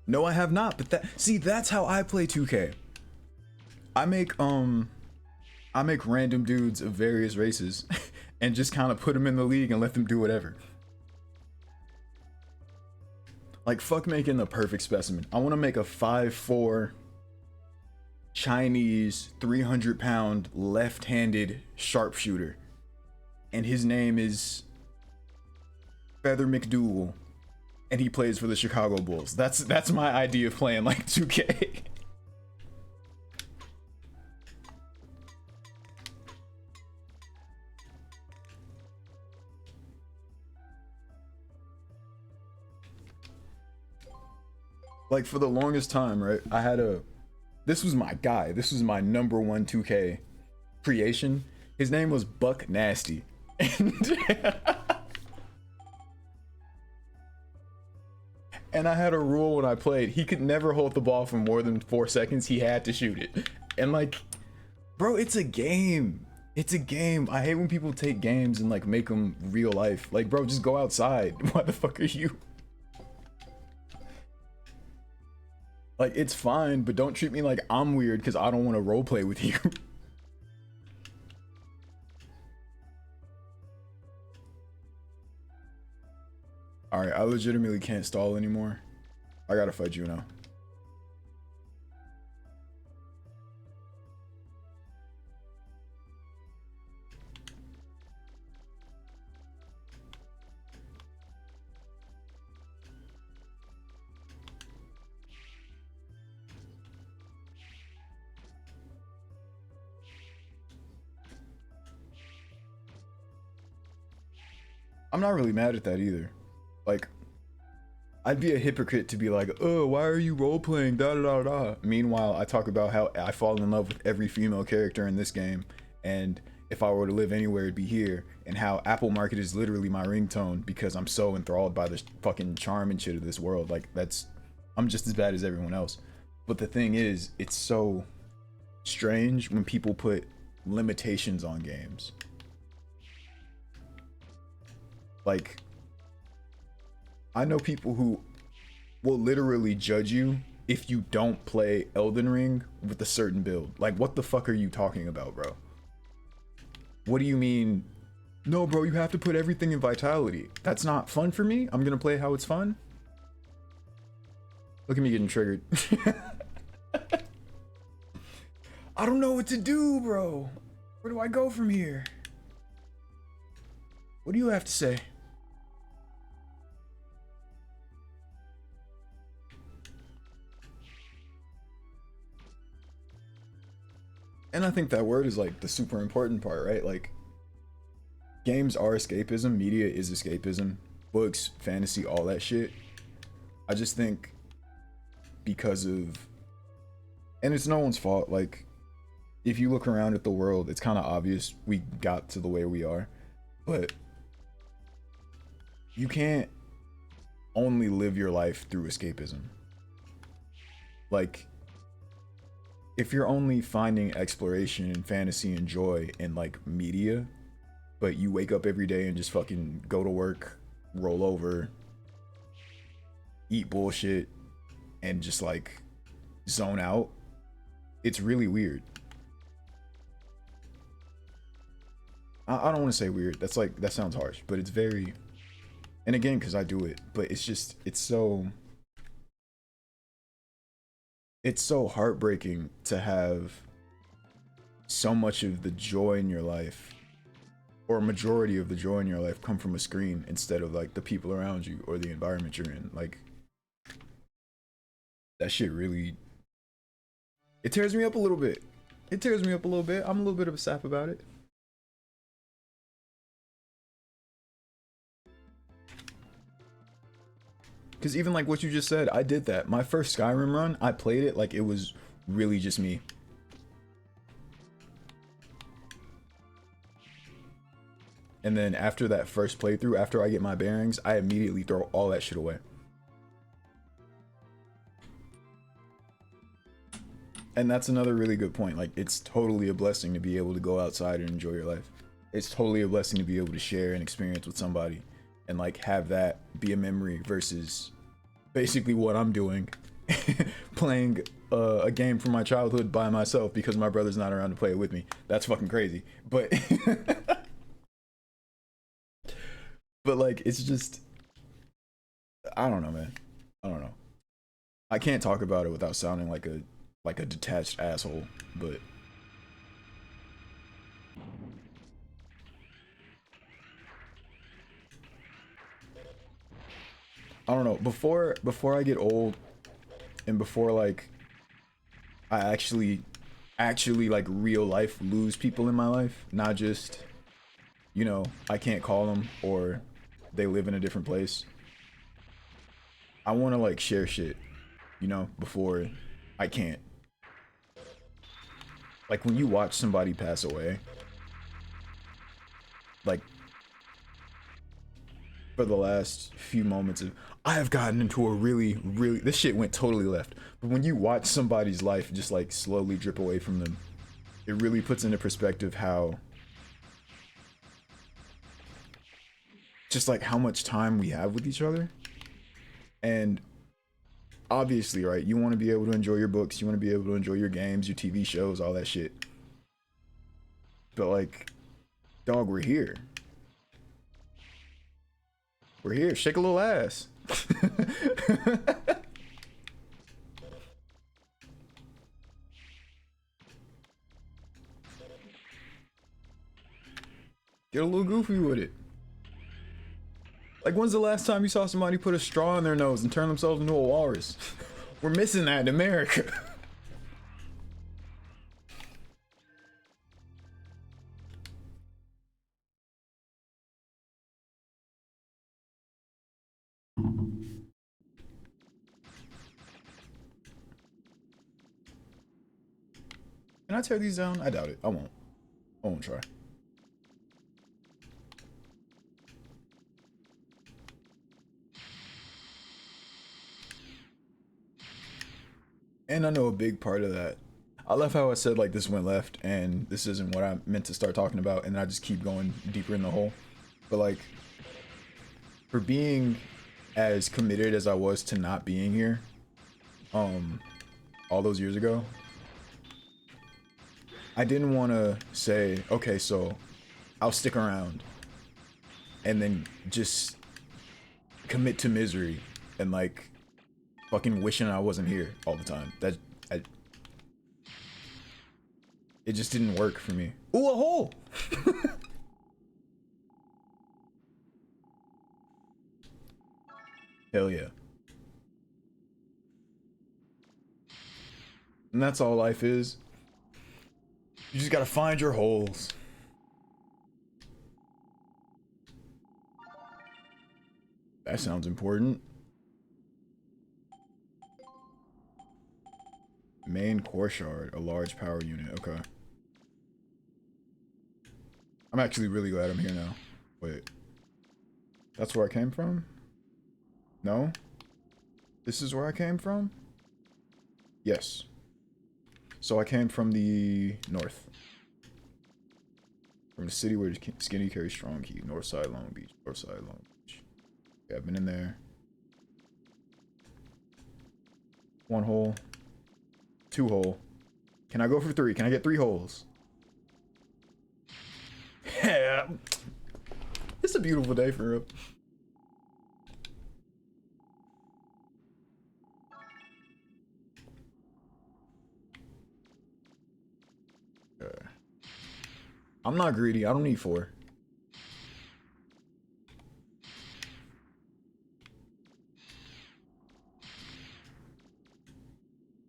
No, I have not, but that's how I play 2K. I make random dudes of various races and just kind of put them in the league and let them do whatever. Like, fuck making the perfect specimen. I want to make a 5'4" Chinese 300-pound left-handed sharpshooter, and his name is Feather McDougal, and he plays for the Chicago Bulls. That's my idea of playing like 2K. Like for the longest time, right? This was my guy. This was my number one 2K creation. His name was Buck Nasty. And I had a rule when I played. He could never hold the ball for more than 4 seconds. He had to shoot it. And like, bro, it's a game. It's a game. I hate when people take games and like make them real life. Like, bro, just go outside. Why the fuck are you? Like, it's fine, but don't treat me like I'm weird because I don't want to roleplay with you. Alright, I legitimately can't stall anymore. I gotta fight you now. I'm not really mad at that either. Like, I'd be a hypocrite to be like, oh, why are you role-playing, da da da da. Meanwhile, I talk about how I fall in love with every female character in this game, and if I were to live anywhere, it'd be here, and how Apple Market is literally my ringtone because I'm so enthralled by the fucking charm and shit of this world. Like, I'm just as bad as everyone else. But the thing is, it's so strange when people put limitations on games. Like, I know people who will literally judge you if you don't play Elden Ring with a certain build. Like, what the fuck are you talking about, bro? What do you mean? No, bro, you have to put everything in Vitality. That's not fun for me. I'm gonna play how it's fun. Look at me getting triggered. I don't know what to do, bro. Where do I go from here? What do you have to say? And I think that word is like the super important part, right? Like, games are escapism, media is escapism, books, fantasy, all that shit. I just think because of, and it's no one's fault, like, if you look around at the world, it's kind of obvious we got to the way we are, but you can't only live your life through escapism. Like, if you're only finding exploration and fantasy and joy in like media, but you wake up every day and just fucking go to work, roll over, eat bullshit, and just like zone out, it's really weird. I don't want to say weird. That's like, that sounds harsh, but it's very, and again, because I do it, but it's just, it's so heartbreaking to have so much of the joy in your life, or a majority of the joy in your life, come from a screen instead of like the people around you or the environment you're in. Like, that shit really, it tears me up a little bit. It tears me up a little bit. I'm a little bit of a sap about it. Because even like what you just said, I did that. My first Skyrim run, I played it like it was really just me. And then after that first playthrough, after I get my bearings, I immediately throw all that shit away. And that's another really good point. Like, it's totally a blessing to be able to go outside and enjoy your life. It's totally a blessing to be able to share an experience with somebody and like have that be a memory versus basically what I'm doing, playing a game from my childhood by myself because my brother's not around to play it with me. That's fucking crazy. But but like, it's just, I don't know, man. I don't know. I can't talk about it without sounding like a detached asshole, but I don't know. Before I get old, and before like I actually like real life lose people in my life, not just, you know, I can't call them or they live in a different place. I want to like share shit, you know, before I can't. Like when you watch somebody pass away, like for the last few moments of, I have gotten into a really, this shit went totally left. But when you watch somebody's life just like slowly drip away from them, it really puts into perspective how, just like how much time we have with each other. And obviously, right, you want to be able to enjoy your books, you want to be able to enjoy your games, your TV shows, all that shit. But like, dog, we're here. We're here. Shake a little ass. Get a little goofy with it. Like, when's the last time you saw somebody put a straw in their nose and turn themselves into a walrus? We're missing that in America. Can I tear these down? I doubt it. I won't. I won't try. And I know a big part of that. I love how I said like this went left and this isn't what I meant to start talking about, and I just keep going deeper in the hole. But like, for being as committed as I was to not being here, all those years ago, I didn't want to say, okay, so I'll stick around and then just commit to misery and like fucking wishing I wasn't here all the time. It just didn't work for me. Ooh, a hole! Hell yeah. And that's all life is. You just gotta find your holes. That sounds important. Main core shard, a large power unit. Okay. I'm actually really glad I'm here now. Wait. That's where I came from? No? This is where I came from? Yes. So I came from the north. From the city where Skinny carries strong key. North side, Long Beach. North side, Long Beach. Yeah, I've been in there. One hole. Two hole. Can I go for three? Can I get 3 holes? Yeah. It's a beautiful day for real. I'm not greedy. I don't need 4.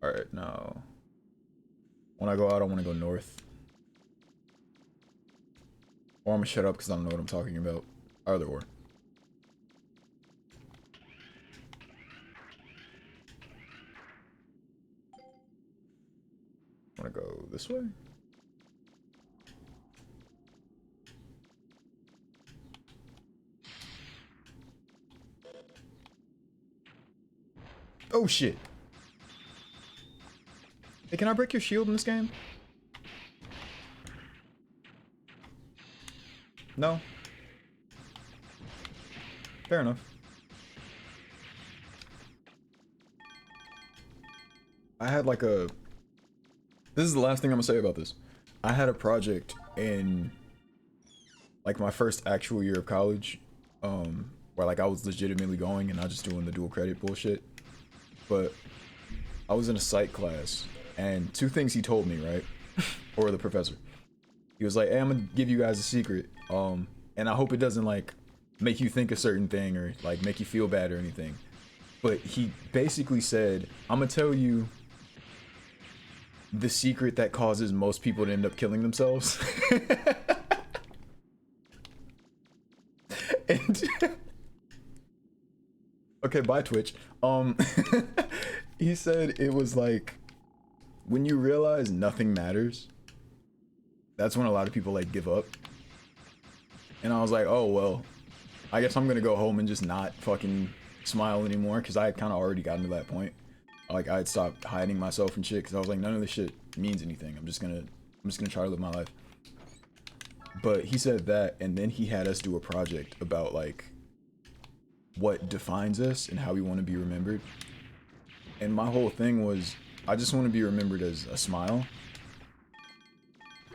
Alright, now. When I go out, I want to go north. Or I'm gonna shut up because I don't know what I'm talking about. Either or. Want to go this way? Oh shit. Hey, can I break your shield in this game? No. Fair enough. I had like a... This is the last thing I'm gonna say about this. I had a project in like my first actual year of college, where like I was legitimately going and not just doing the dual credit bullshit. But I was in a psych class, and 2 things he told me, right? Or the professor. He was like, hey, I'm gonna give you guys a secret. And I hope it doesn't like make you think a certain thing or like make you feel bad or anything. But he basically said, I'm gonna tell you the secret that causes most people to end up killing themselves. And okay, bye Twitch. He said it was like when you realize nothing matters, that's when a lot of people like give up. And I was like, oh well, I guess I'm gonna go home and just not fucking smile anymore because I had kind of already gotten to that point. Like I had stopped hiding myself and shit because I was like, none of this shit means anything. I'm just gonna try to live my life. But he said that, and then he had us do a project about like what defines us and how we want to be remembered. And my whole thing was, I just want to be remembered as a smile.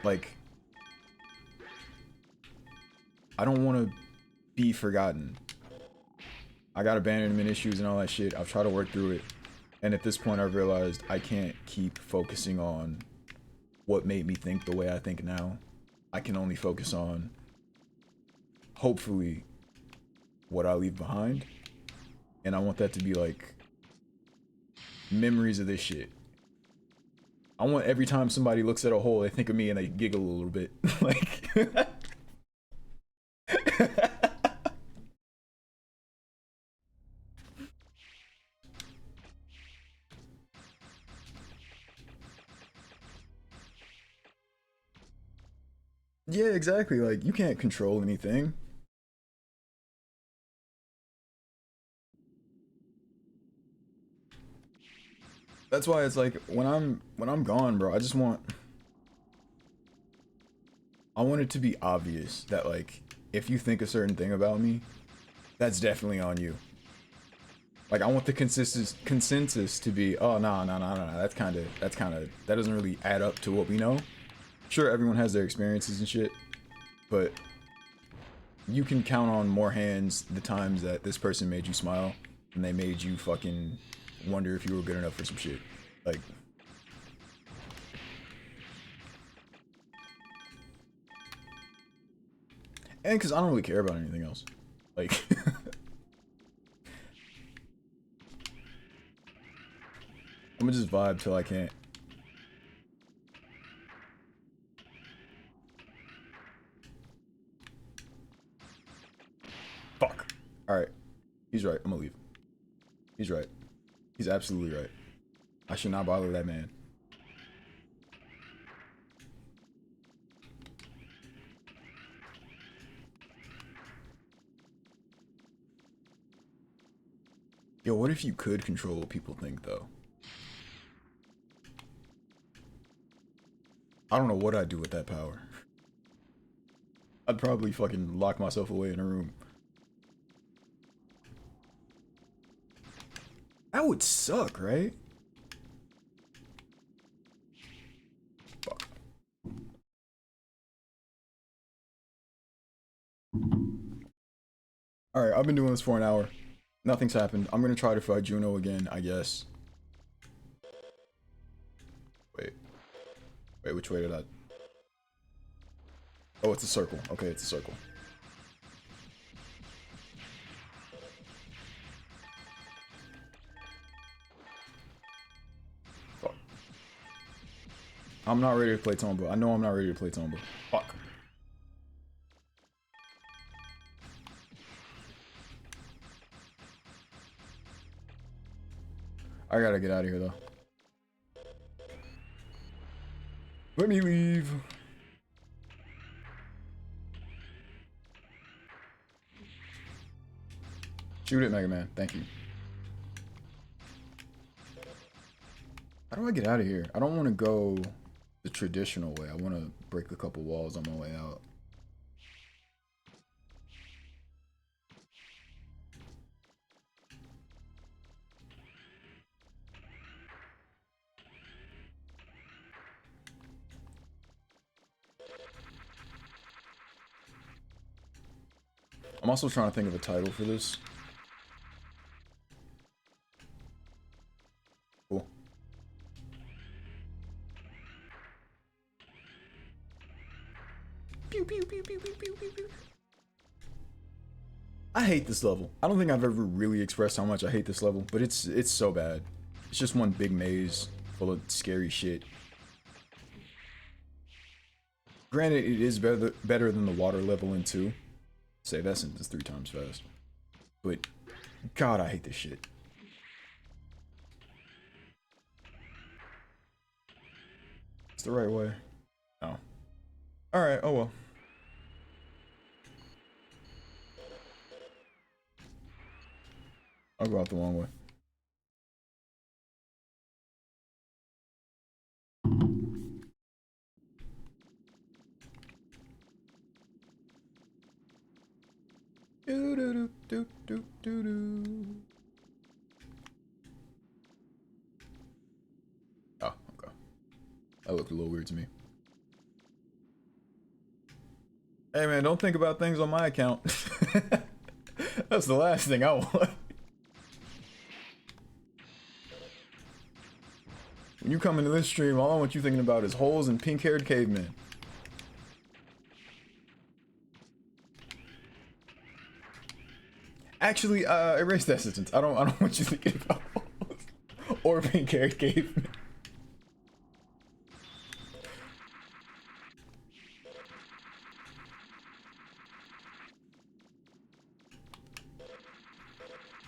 Like, I don't want to be forgotten. I got abandonment issues and all that shit. I've tried to work through it. And at this point, I've realized I can't keep focusing on what made me think the way I think now. I can only focus on, hopefully, what I leave behind. And I want that to be like memories of this shit. I want every time somebody looks at a hole, they think of me and they giggle a little bit. Like yeah, exactly. Like you can't control anything. That's why it's like when I'm gone, bro, I want it to be obvious that like if you think a certain thing about me, that's definitely on you. Like I want the consensus to be, oh no, that's kind of that doesn't really add up to what we know. Sure, everyone has their experiences and shit, but you can count on more hands the times that this person made you smile and they made you fucking wonder if you were good enough for some shit. Like, and because I don't really care about anything else. Like, I'm gonna just vibe till I can't. Fuck. Alright. He's right. I'm gonna leave. He's right. He's absolutely right. I should not bother that man. Yo, what if you could control what people think, though? I don't know what I'd do with that power. I'd probably fucking lock myself away in a room. That would suck, right? Fuck. Alright, I've been doing this for an hour. Nothing's happened. I'm gonna try to fight Juno again, I guess. Wait. Wait, which way did I... Oh, it's a circle. Okay, it's a circle. Fuck. I'm not ready to play Tomba. I know I'm not ready to play Tomba. Fuck. I gotta get out of here, though. Let me leave. Shoot it, Mega Man. Thank you. How do I get out of here? I don't want to go the traditional way. I want to break a couple walls on my way out. I'm also trying to think of a title for this. Cool. Pew, pew, pew, pew, pew, pew, pew, pew. I hate this level. I don't think I've ever really expressed how much I hate this level, but it's so bad. It's just one big maze full of scary shit. Granted, it is better than the water level in 2. Say that sentence 3 times fast. But, God, I hate this shit. It's the right way. Oh. Alright, oh well. I'll go out the long way. Do do do do do do. Oh, okay. That looked a little weird to me. Hey man, don't think about things on my account. That's the last thing I want. When you come into this stream, all I want you thinking about is holes and pink-haired cavemen. Actually, erase that sentence. I don't want you thinking about holes or pink-haired cavemen.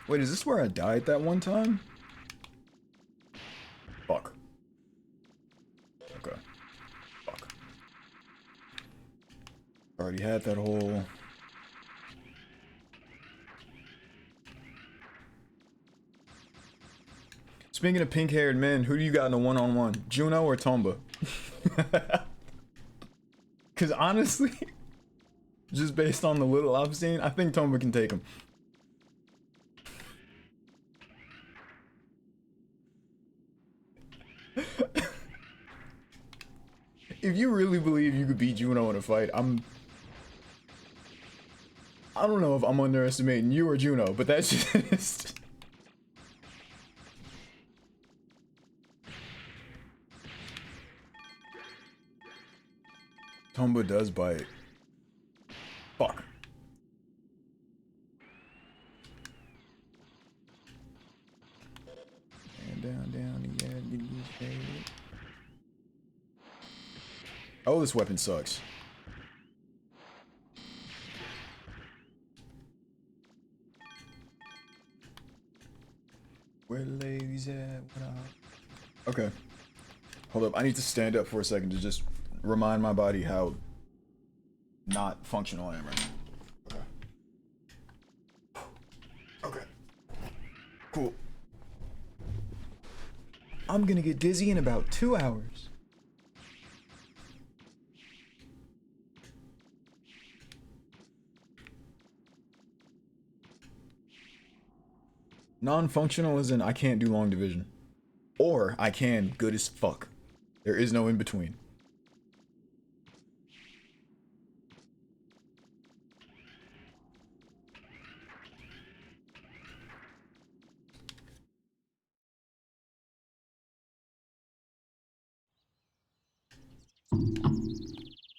Wait, is this where I died that one time? Fuck. Okay. Fuck. Already had that hole. Speaking of pink-haired men, who do you got in a one-on-one? Juno or Tomba? Because honestly, just based on the little I've seen, I think Tomba can take him. If you really believe you could beat Juno in a fight, I don't know if I'm underestimating you or Juno, but that's just... Tomba does bite. Fuck. And down, yeah, get used to it. Oh, this weapon sucks. Where the ladies at? What up? Okay. Hold up. I need to stand up for a second to just remind my body how not functional I am right now. Okay. Okay. Cool. I'm gonna get dizzy in about 2 hours. Non-functional as in I can't do long division. Or I can good as fuck. There is no in between.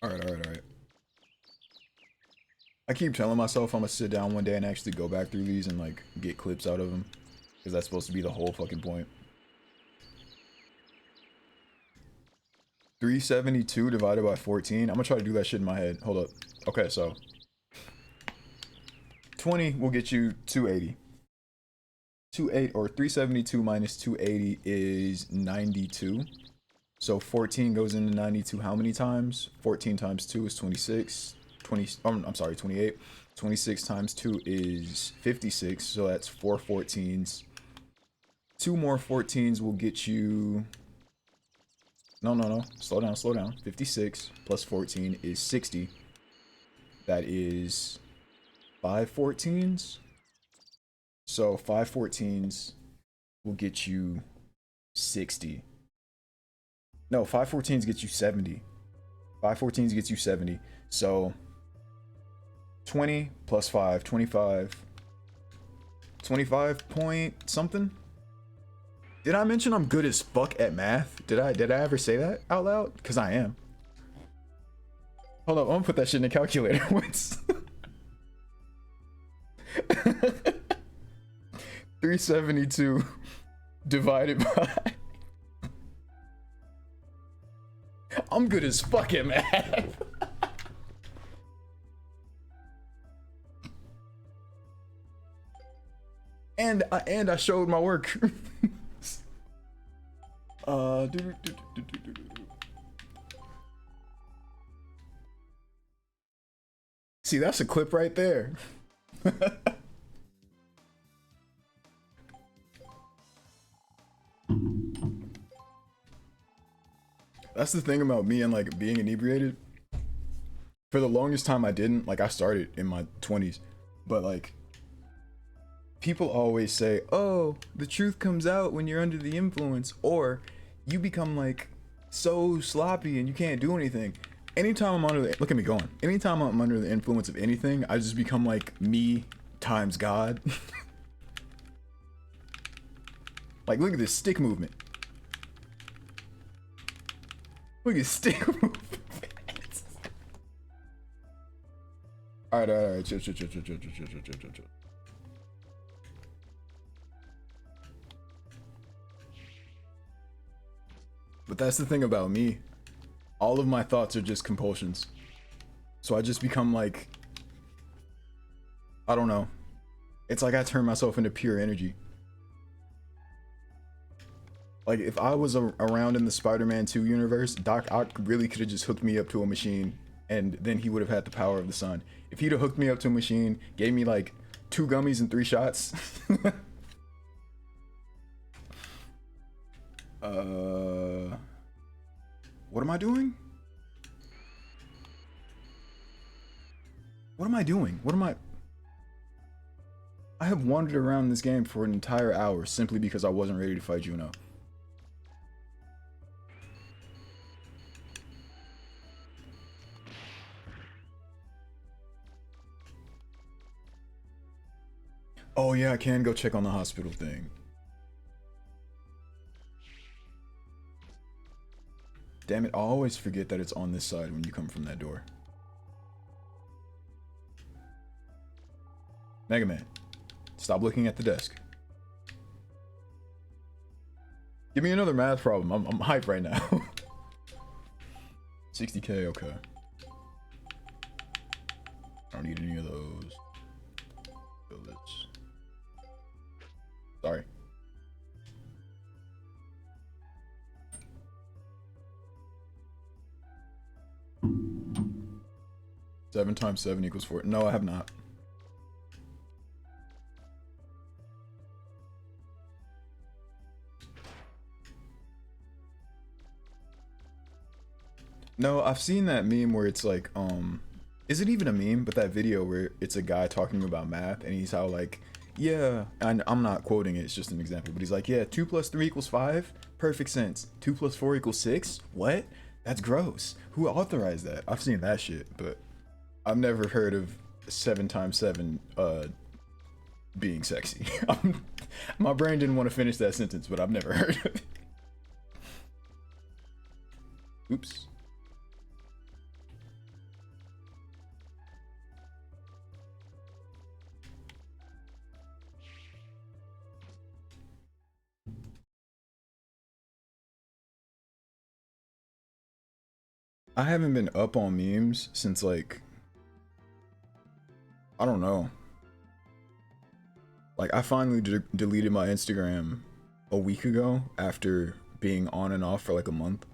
Alright. I keep telling myself I'm gonna sit down one day and actually go back through these and like get clips out of them. Because that's supposed to be the whole fucking point. 372 divided by 14. I'm gonna try to do that shit in my head. Hold up. Okay, so 20 will get you 280. 372 minus 280 is 92. So 14 goes into 92 how many times? 14 times 2 is 26. 28. 26 times 2 is 56. So that's 4 14s. 2 more 14s will get you... No. Slow down. 56 plus 14 is 60. That is 5 14s. So 5 14s will get you 60. No, 5 14s get you 70. 5 14s gets you 70. So 20 plus 5, 25. 25 point something? Did I mention I'm good as fuck at math? Did I ever say that out loud? Because I am. Hold up, I'm gonna put that shit in the calculator once. 372 divided by... I'm good as fuck at math. And I showed my work. See, that's a clip right there. That's the thing about me and like being inebriated. For the longest time I didn't. Like I started in my 20s. But like people always say, "Oh, the truth comes out when you're under the influence," or you become like so sloppy and you can't do anything. Anytime I'm under the, look at me going. Anytime I'm under the influence of anything, I just become like me times God. Like look at this stick movement. Look at stick movement. Alright, chill. But that's the thing about me. All of my thoughts are just compulsions. So I just become like, I don't know. It's like I turn myself into pure energy. Like if I was around in the Spider-Man 2 universe, Doc Ock really could have just hooked me up to a machine and then he would have had the power of the sun. If he'd have hooked me up to a machine, gave me like 2 gummies and 3 shots. What am I doing? What am I doing? What am I have wandered around this game for an entire hour simply because I wasn't ready to fight Juno. Oh yeah, I can go check on the hospital thing. Damn it, I always forget that it's on this side when you come from that door. Mega Man, stop looking at the desk. Give me another math problem. I'm hyped right now. 60k, okay. I don't need any of those. Fill this. Sorry. Seven times 7 equals 4. No, I have not. No, I've seen that meme where it's like, is it even a meme? But that video where it's a guy talking about math and he's how like, yeah, and I'm not quoting it, it's just an example, but he's like, yeah, 2 plus 3 equals 5, perfect sense. 2 plus 4 equals 6, what? That's gross. Who authorized that? I've seen that shit, but I've never heard of 7 times 7 being sexy. My brain didn't want to finish that sentence, but I've never heard of it. Oops. I haven't been up on memes since like, I don't know. Like I finally deleted my Instagram a week ago after being on and off for like a month.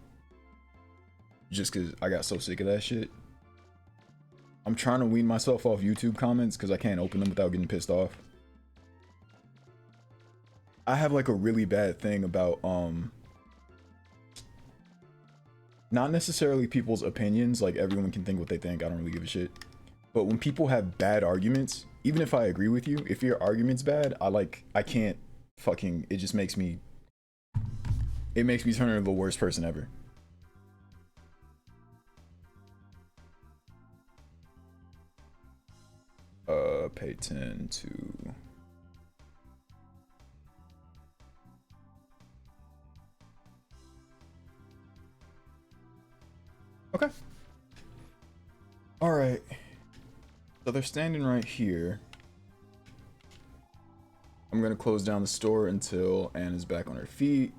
Just cause I got so sick of that shit. I'm trying to wean myself off YouTube comments cause I can't open them without getting pissed off. I have like a really bad thing about not necessarily people's opinions, like everyone can think what they think, I don't really give a shit. But when people have bad arguments, even if I agree with you, if your argument's bad, I can't fucking, it just makes me, it makes me turn into the worst person ever. Pay 10 to... Okay. Alright. So they're standing right here. I'm gonna close down the store until Anna's back on her feet.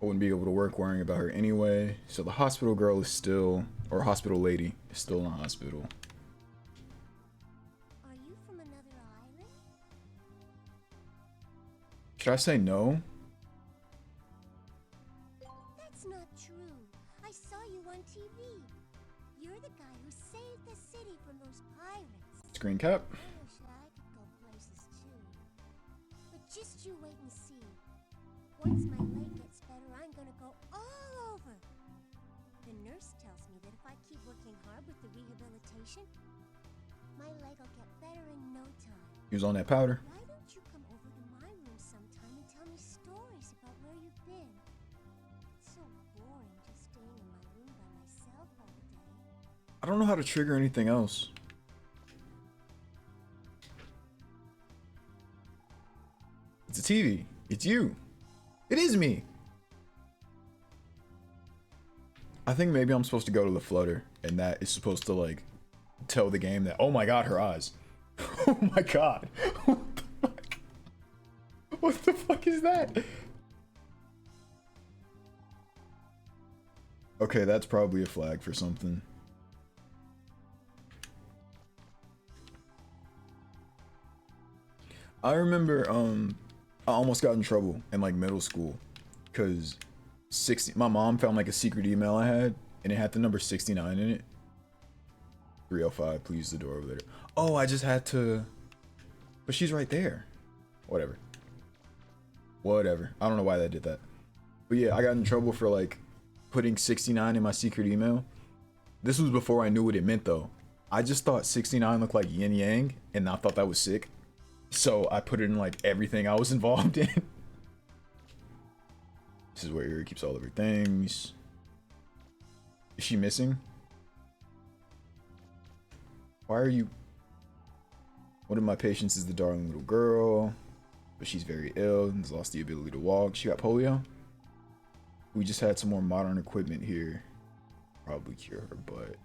I wouldn't be able to work worrying about her anyway. So the hospital girl is still, or hospital lady is still in the hospital. Are you from another island? Should I say no? That's not true. I saw you on TV. You're the guy who saved the city from those pirates. Screen cap. I wish I could go places too. But just you wait and see. Once my leg gets better, I'm gonna go all over. dispensation. My leg will get better in no time. He was on that powder. Why don't you come over to my room sometime and tell me stories about where you've been? It's so boring just staying in my room by myself all day. I don't know how to trigger anything else. It's a TV. It's you. It is me. I think maybe I'm supposed to go to the flutter, and that is supposed to like tell the game that, oh my god, her eyes. Oh my god. What the fuck? What the fuck is that? Okay, that's probably a flag for something. I remember I almost got in trouble in like middle school because my mom found like a secret email I had and it had the number 69 in it. 305, please, the door over there. Oh, I just had to, but she's right there. Whatever. I don't know why that did that. But yeah, I got in trouble for like putting 69 in my secret email. This was before I knew what it meant though. I just thought 69 looked like yin yang and I thought that was sick. So I put it in like everything I was involved in. This is where Eri keeps all of her things. Is she missing? Why are you? One of my patients is the darling little girl, but she's very ill and has lost the ability to walk. She got polio. We just had some more modern equipment here. Probably cure her, but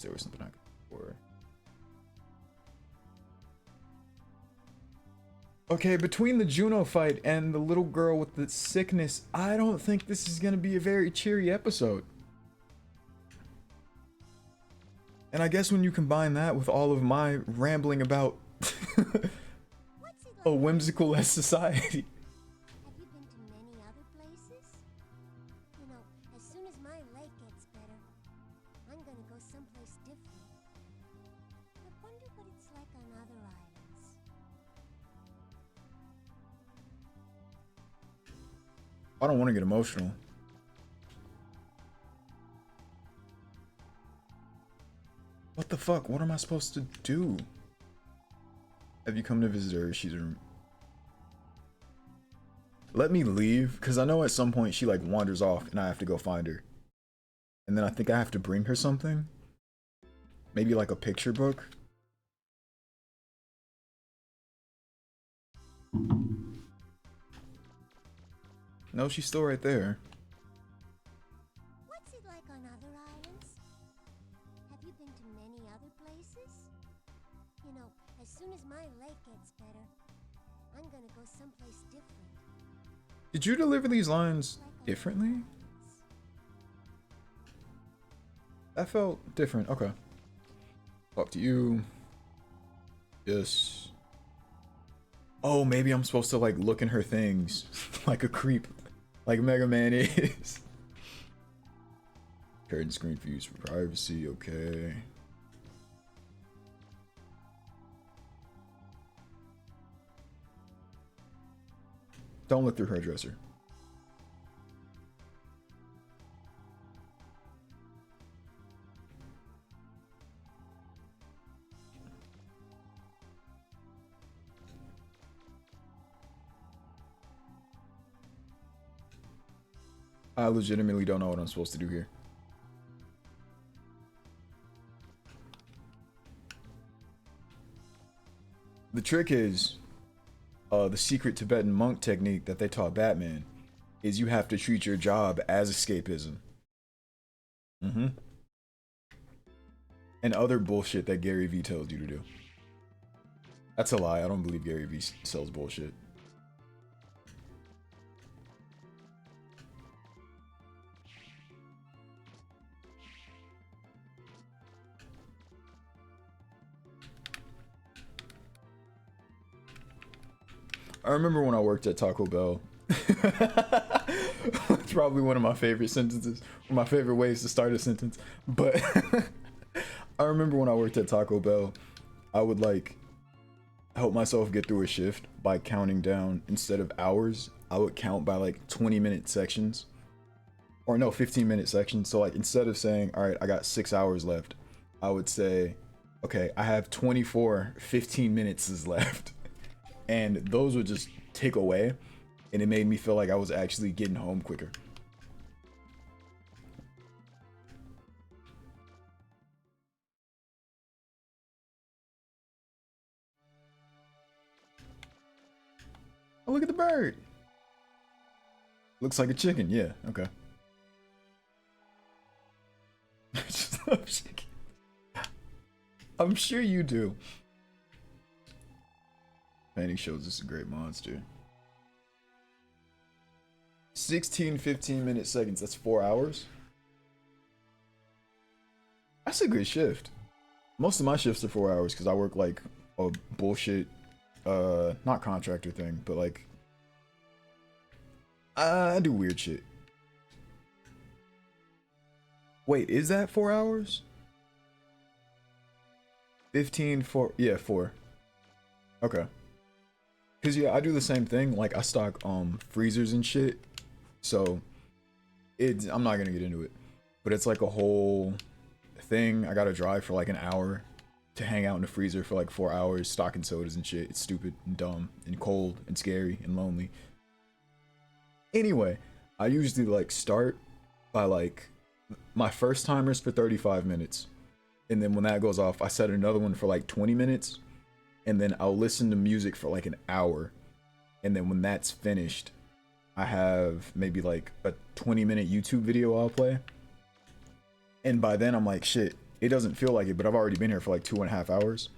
there was something I could do for her. Okay, between the Juno fight and the little girl with the sickness, I don't think this is gonna be a very cheery episode. And I guess when you combine that with all of my rambling about a whimsical as society. Have you been to many other places? You know, as soon as my leg gets better, I'm gonna go someplace different. I wonder what it's like on other islands. I don't want to get emotional. What the fuck? What am I supposed to do? Have you come to visit her? She's a... Let me leave, because I know at some point she like wanders off and I have to go find her. And then I think I have to bring her something. Maybe like a picture book. No, she's still right there. What's it like on other islands? Have you been to many other places? You know, as soon as my leg gets better, I'm gonna go someplace different. Did you deliver these lines differently? That felt different. Okay. Talk to you. Yes. Oh, maybe I'm supposed to like look in her things like a creep. Like Mega Man is. Curtain screen for use for privacy, okay. Don't look through her dresser. I legitimately don't know what I'm supposed to do here. The trick is, the secret Tibetan monk technique that they taught Batman is you have to treat your job as escapism. And other bullshit that Gary Vee tells you to do. That's a lie. I don't believe Gary Vee sells bullshit. I remember when I worked at Taco Bell. It's probably one of my favorite sentences, or my favorite ways to start a sentence. But I remember when I worked at Taco Bell, I would like help myself get through a shift by counting down. Instead of hours, I would count by like 20-minute sections. Or no, 15-minute sections. So like instead of saying, all right, I got 6 hours left, I would say, okay, I have 24, 15 minutes is left. And those would just tick away. And it made me feel like I was actually getting home quicker. Oh, look at the bird. Looks like a chicken. Yeah, okay. I just love chicken. I'm sure you do. Painting shows us a great monster. 16, 15 minute seconds. That's 4 hours. That's a good shift. Most of my shifts are 4 hours because I work like a bullshit, not contractor thing, but like, I do weird shit. Wait, is that 4 hours? 15, 4, yeah, 4. Okay. Cause yeah, I do the same thing. Like I stock freezers and shit. So I'm not gonna get into it. But it's like a whole thing. I gotta drive for like an hour to hang out in the freezer for like 4 hours, stocking sodas and shit. It's stupid and dumb and cold and scary and lonely. Anyway, I usually like start by like my first timer's for 35 minutes. And then when that goes off, I set another one for like 20 minutes. And then I'll listen to music for like an hour. And then when that's finished, I have maybe like a 20-minute YouTube video I'll play. And by then I'm like, shit, it doesn't feel like it, but I've already been here for like 2.5 hours.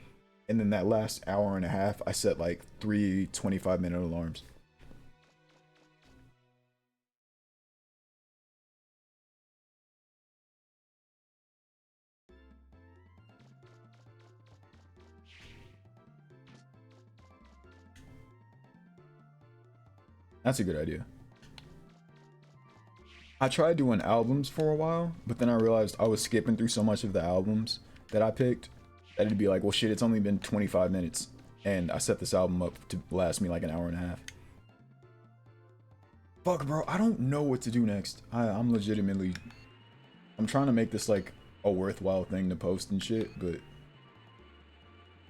And then that last hour and a half, I set like 3 25-minute alarms. That's a good idea. I tried doing albums for a while, but then I realized I was skipping through so much of the albums that I picked that it'd be like, well shit, it's only been 25 minutes. And I set this album up to last me like an hour and a half. Fuck, bro, I don't know what to do next. I'm legitimately... I'm trying to make this like a worthwhile thing to post and shit, but...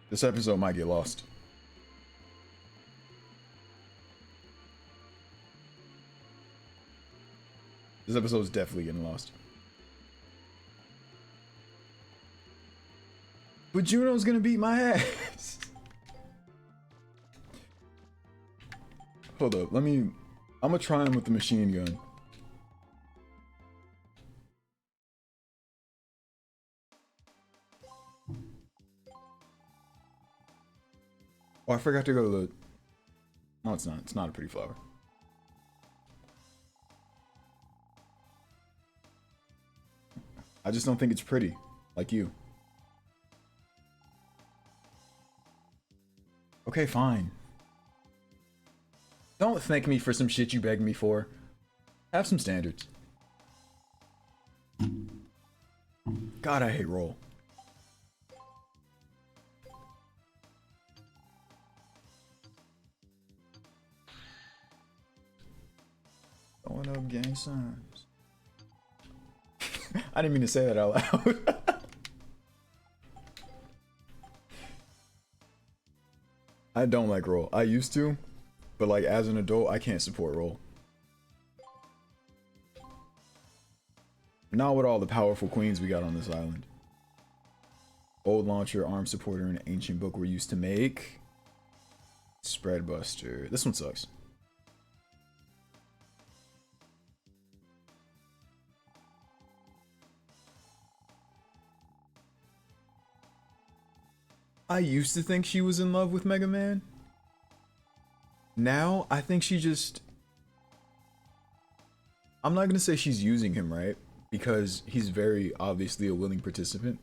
this episode might get lost. This episode is definitely getting lost. But Juno's gonna beat my ass. Hold up, I'm gonna try him with the machine gun. Oh, I forgot to go to the... No, it's not. It's not a pretty flower. I just don't think it's pretty, like you. Okay, fine. Don't thank me for some shit you begged me for. Have some standards. God, I hate roll. Throwing up gang signs. I didn't mean to say that out loud. I don't like roll. I used to, but like as an adult, I can't support roll. Not with all the powerful queens we got on this island. Old launcher, arm supporter, and ancient book we're used to make. Spread buster. This one sucks. I used to think she was in love with Mega Man. Now, I think she just... I'm not gonna say she's using him, right? Because he's very obviously a willing participant.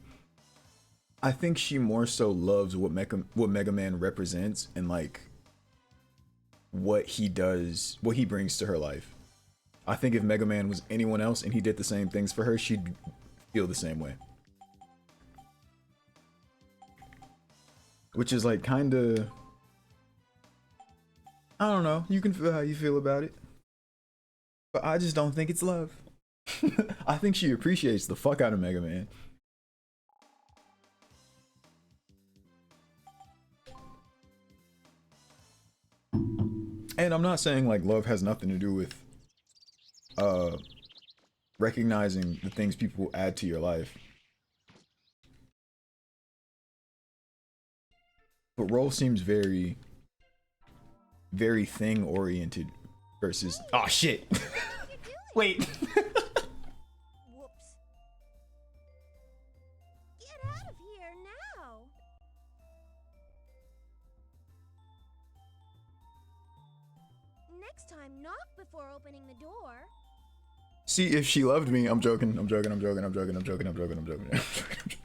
I think she more so loves what Mega Man represents and like what he does, what he brings to her life. I think if Mega Man was anyone else and he did the same things for her, she'd feel the same way. Which is like kind of, I don't know, you can feel how you feel about it. But I just don't think it's love. I think she appreciates the fuck out of Mega Man. And I'm not saying like love has nothing to do with recognizing the things people add to your life. But Roll seems very, very thing oriented versus. Oh shit! Wait. Whoops. Get out of here now. Next time, knock before opening the door. See, if she loved me, I'm joking. I'm joking. I'm joking. I'm joking. I'm joking. I'm joking. I'm joking. I'm joking.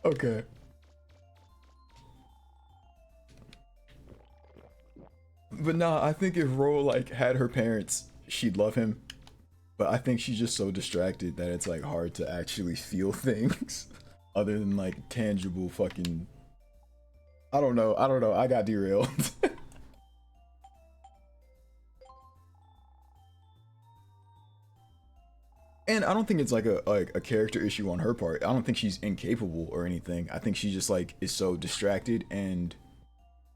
Okay. But nah, I think if Ro like had her parents, she'd love him. But I think she's just so distracted that it's like hard to actually feel things other than like tangible fucking. I don't know. I don't know. I got derailed. And I don't think it's like a character issue on her part. I don't think she's incapable or anything. I think she just like is so distracted and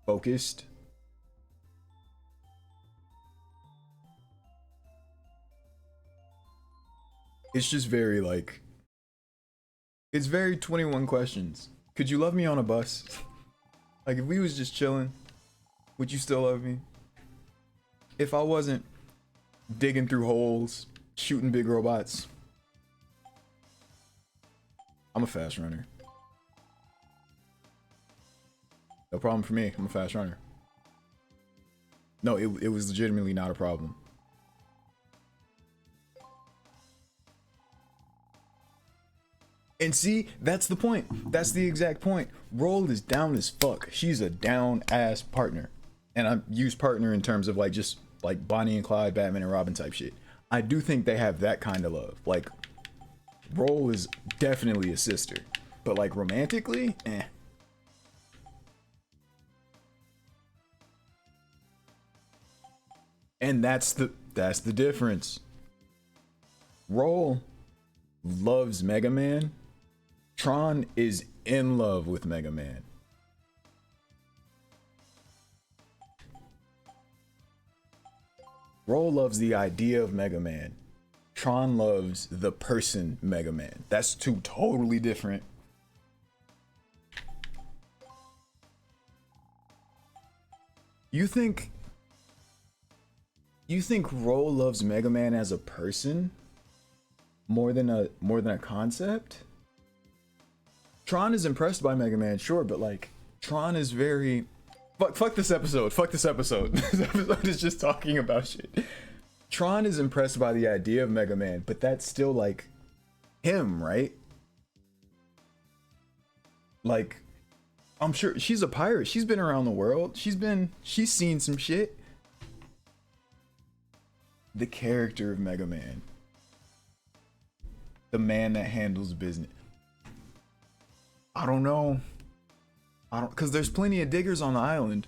focused. It's just very like it's very 21 questions. Could you love me on a bus? Like if we was just chilling, would you still love me? If I wasn't digging through holes, shooting big robots. I'm a fast runner. No problem for me. I'm a fast runner. No, it was legitimately not a problem. And see, that's the point. That's the exact point. Roll is down as fuck. She's a down ass partner. And I use partner in terms of like just like Bonnie and Clyde, Batman and Robin type shit. I do think they have that kind of love. Like, Roll is definitely a sister. But like romantically, eh. And that's the difference. Roll loves Mega Man. Tron is in love with Mega Man. Roll loves the idea of Mega Man. Tron loves the person Mega Man. That's two totally different. You think Roll loves Mega Man as a person more than a concept? Tron is impressed by Mega Man, sure, but like Tron is very fuck this episode. Fuck this episode. This episode is just talking about shit. Tron is impressed by the idea of Mega Man, but that's still like him, right? Like, I'm sure she's a pirate. She's been around the world. She's seen some shit. The character of Mega Man. The man that handles business. I don't know. Because there's plenty of diggers on the island.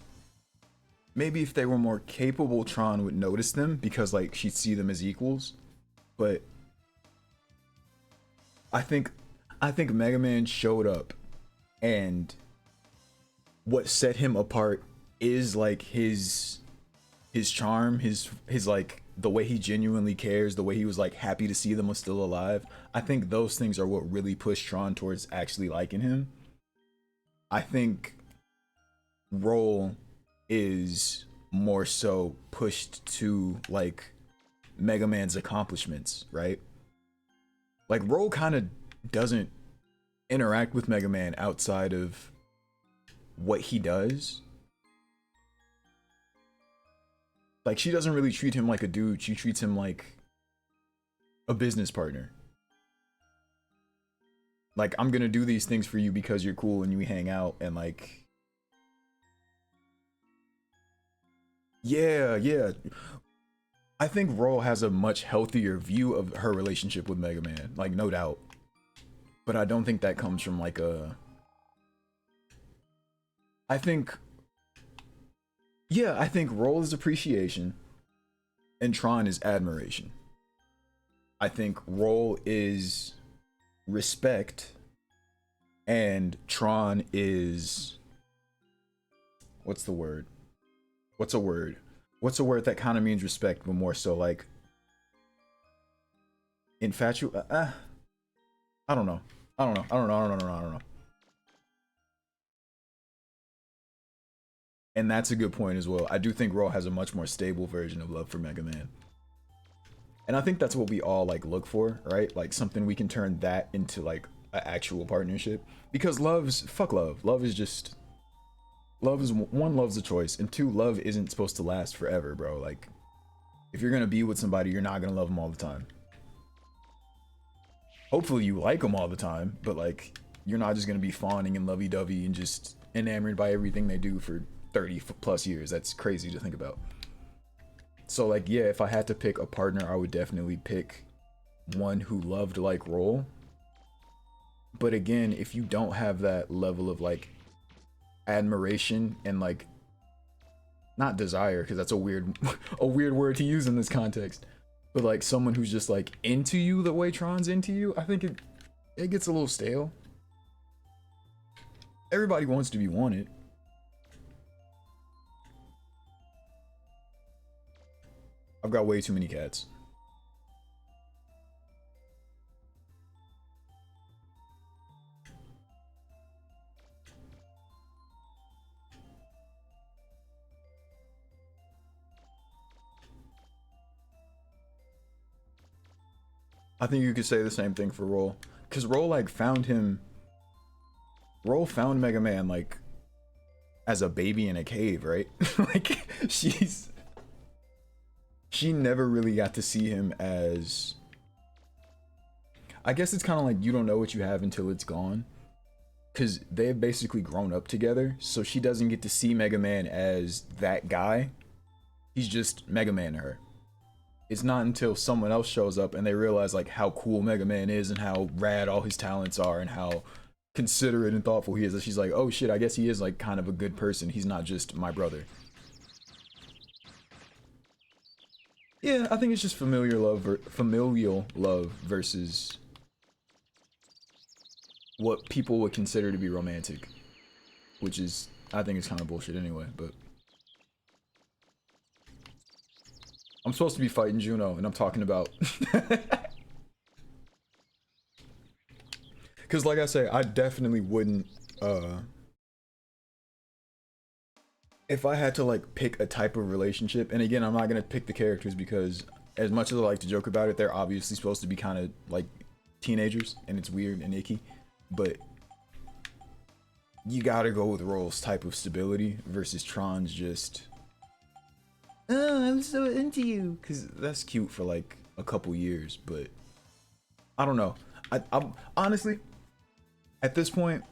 Maybe if they were more capable, Tron would notice them because like she'd see them as equals. But I think Mega Man showed up, and what set him apart is like his charm, his like the way he genuinely cares, the way he was like happy to see them was still alive. I think those things are what really pushed Tron towards actually liking him. I think Roll is more so pushed to like Mega Man's accomplishments, right? Like Roll kind of doesn't interact with Mega Man outside of what he does. Like she doesn't really treat him like a dude. She treats him like a business partner. Like, I'm gonna do these things for you because you're cool and we hang out and like, yeah. I think Roll has a much healthier view of her relationship with Mega Man, like no doubt. But I don't think that comes from like I think Roll is appreciation and Tron is admiration. I think Roll is respect and Tron is, what's the word? What's a word? What's a word that kind of means respect, but more so like I don't know. I don't know. I don't know. I don't know. I don't know. And that's a good point as well. I do think Ro has a much more stable version of love for Mega Man. And I think that's what we all like look for, right? Like something we can turn that into like an actual partnership. Because fuck love. Love is just, love is, one, love's a choice, and two, love isn't supposed to last forever, bro. Like if you're gonna be with somebody, you're not gonna love them all the time. Hopefully you like them all the time, but like you're not just gonna be fawning and lovey-dovey and just enamored by everything they do for 30 plus years. That's crazy to think about. So like, yeah, if I had to pick a partner, I would definitely pick one who loved like Roll. But again, if you don't have that level of like admiration and like, not desire, because that's a weird word to use in this context, but like someone who's just like into you the way Tron's into you, I think it gets a little stale. Everybody wants to be wanted. I've got way too many cats. I think you could say the same thing for Roll, because Roll like found Mega Man like as a baby in a cave, right? Like she never really got to see him as, I guess it's kind of like you don't know what you have until it's gone, because they've basically grown up together, so she doesn't get to see Mega Man as that guy. He's just Mega Man to her. It's not until someone else shows up and they realize like how cool Mega Man is and how rad all his talents are and how considerate and thoughtful he is that she's like, oh shit, I guess he is like kind of a good person. He's not just my brother. Yeah, I think it's just familial love versus what people would consider to be romantic, which is, I think it's kind of bullshit anyway, but I'm supposed to be fighting Juno, and I'm talking about... Because like I say, I definitely wouldn't... If I had to like pick a type of relationship, and again, I'm not going to pick the characters because as much as I like to joke about it, they're obviously supposed to be kind of like teenagers, and it's weird and icky, but you gotta go with Roll's type of stability versus Tron's just... oh, I'm so into you, because that's cute for like a couple years, but I don't know. I'm honestly, at this point,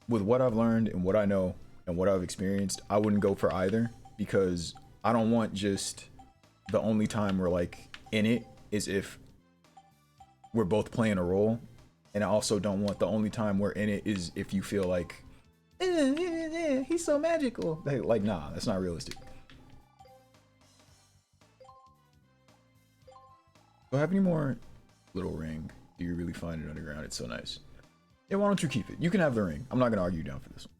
with what I've learned and what I know and what I've experienced, I wouldn't go for either, because I don't want just the only time we're like in it is if we're both playing a role, and I also don't want the only time we're in it is if you feel like he's so magical. Like nah, that's not realistic. Do I have any more little ring? Do you really find it underground? It's so nice. Yeah, why don't you keep it? You can have the ring. I'm not gonna argue you down for this one.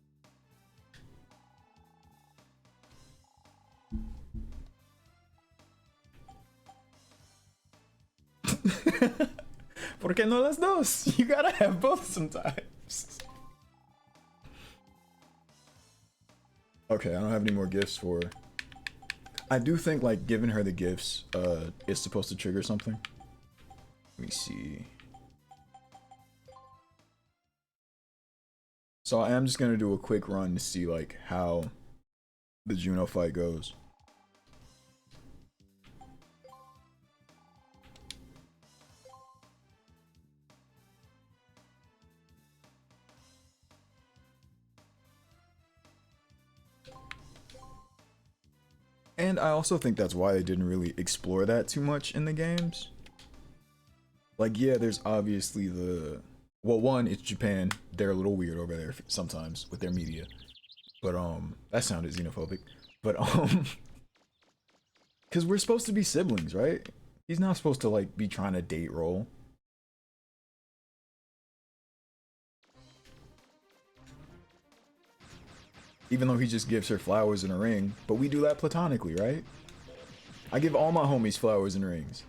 ¿Por qué no las dos? You gotta have both sometimes. Okay, I don't have any more gifts for... I do think like giving her the gifts is supposed to trigger something. Let me see. So I am just gonna do a quick run to see like how the Juno fight goes. And I also think that's why they didn't really explore that too much in the games. Like, yeah, there's obviously the... Well, one, it's Japan. They're a little weird over there sometimes with their media. But, that sounded xenophobic. But, because we're supposed to be siblings, right? He's not supposed to, like, be trying to date Roll. even though he just gives her flowers and a ring. But we do that platonically, right? I give all my homies flowers and rings.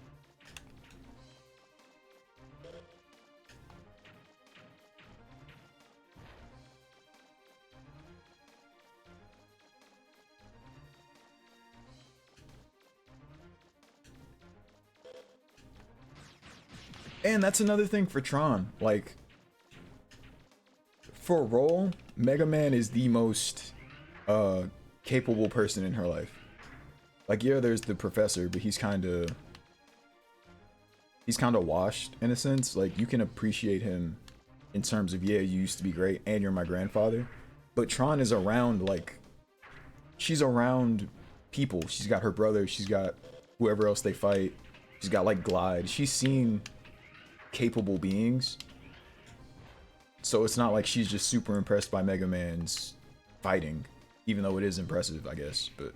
And that's another thing for Tron. Like, for Roll, Mega Man is the most capable person in her life. Like, yeah, there's the professor, but he's kind of washed in a sense. Like, you can appreciate him in terms of, yeah, you used to be great and you're my grandfather. But Tron is around, like, she's around people. She's got her brother, she's got whoever else they fight. She's got like Glide. She's seen capable beings. So it's not like she's just super impressed by Mega Man's fighting, even though it is impressive, I guess. But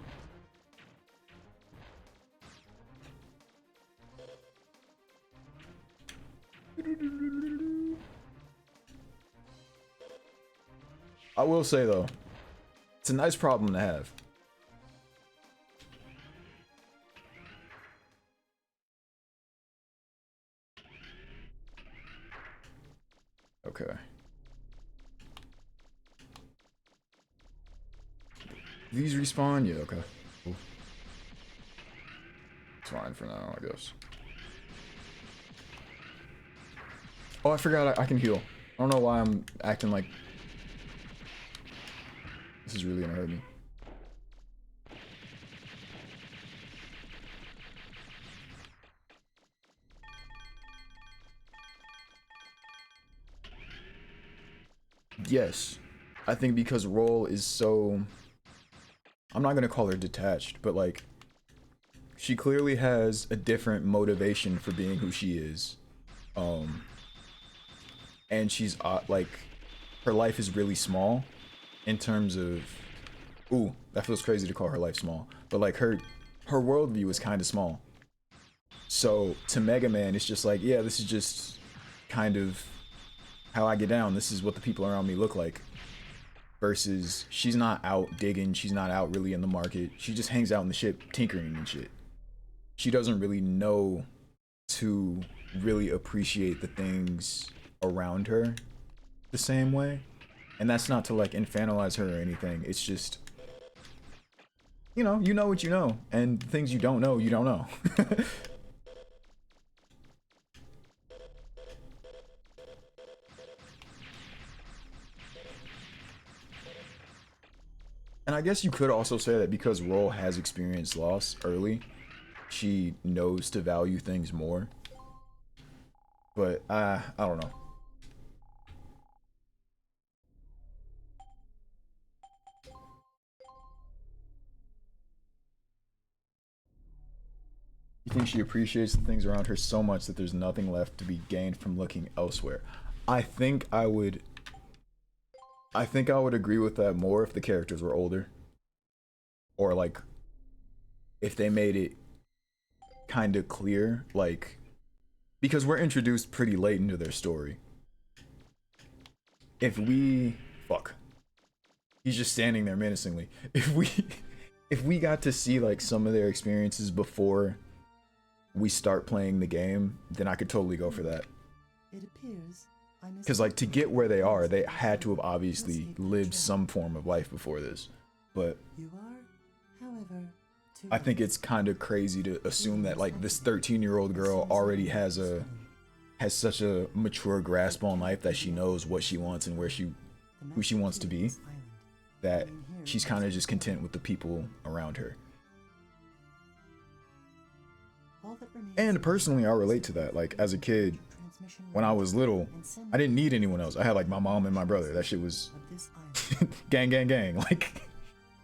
I will say though, it's a nice problem to have. Okay. These respawn? Yeah, okay. Cool. It's fine for now, I guess. Oh, I forgot I can heal. I don't know why I'm acting like this is really gonna hurt me. Yes. I think because Roll is so... I'm not gonna call her detached, but like... She clearly has a different motivation for being who she is. And she's like... Her life is really small in terms of... Ooh, that feels crazy to call her life small. But like her worldview is kind of small. So to Mega Man, it's just like, yeah, this is just kind of how I get down. This is what the people around me look like. Versus she's not out digging. She's not out really in the market. She just hangs out in the ship tinkering and shit. She doesn't really know to really appreciate the things around her the same way. And that's not to like infantilize her or anything. It's just, you know what you know. And things you don't know, you don't know. And I guess you could also say that because Roll has experienced loss early, she knows to value things more. But I don't know. You think she appreciates the things around her so much that there's nothing left to be gained from looking elsewhere? I think I would agree with that more if the characters were older. Or like if they made it kind of clear, like, because we're introduced pretty late into their story. If we he's just standing there menacingly. If we got to see like some of their experiences before we start playing the game, then I could totally go for that. It appears because like to get where they are, they had to have obviously lived some form of life before this. But you are, however, I think it's kind of crazy to assume that like this 13-year-old girl already has such a mature grasp on life that she knows what she wants and who she wants to be, that she's kind of just content with the people around her. And personally, I relate to that. Like as a kid, when I was little, I didn't need anyone else. I had like my mom and my brother. That shit was gang, gang, gang. Like,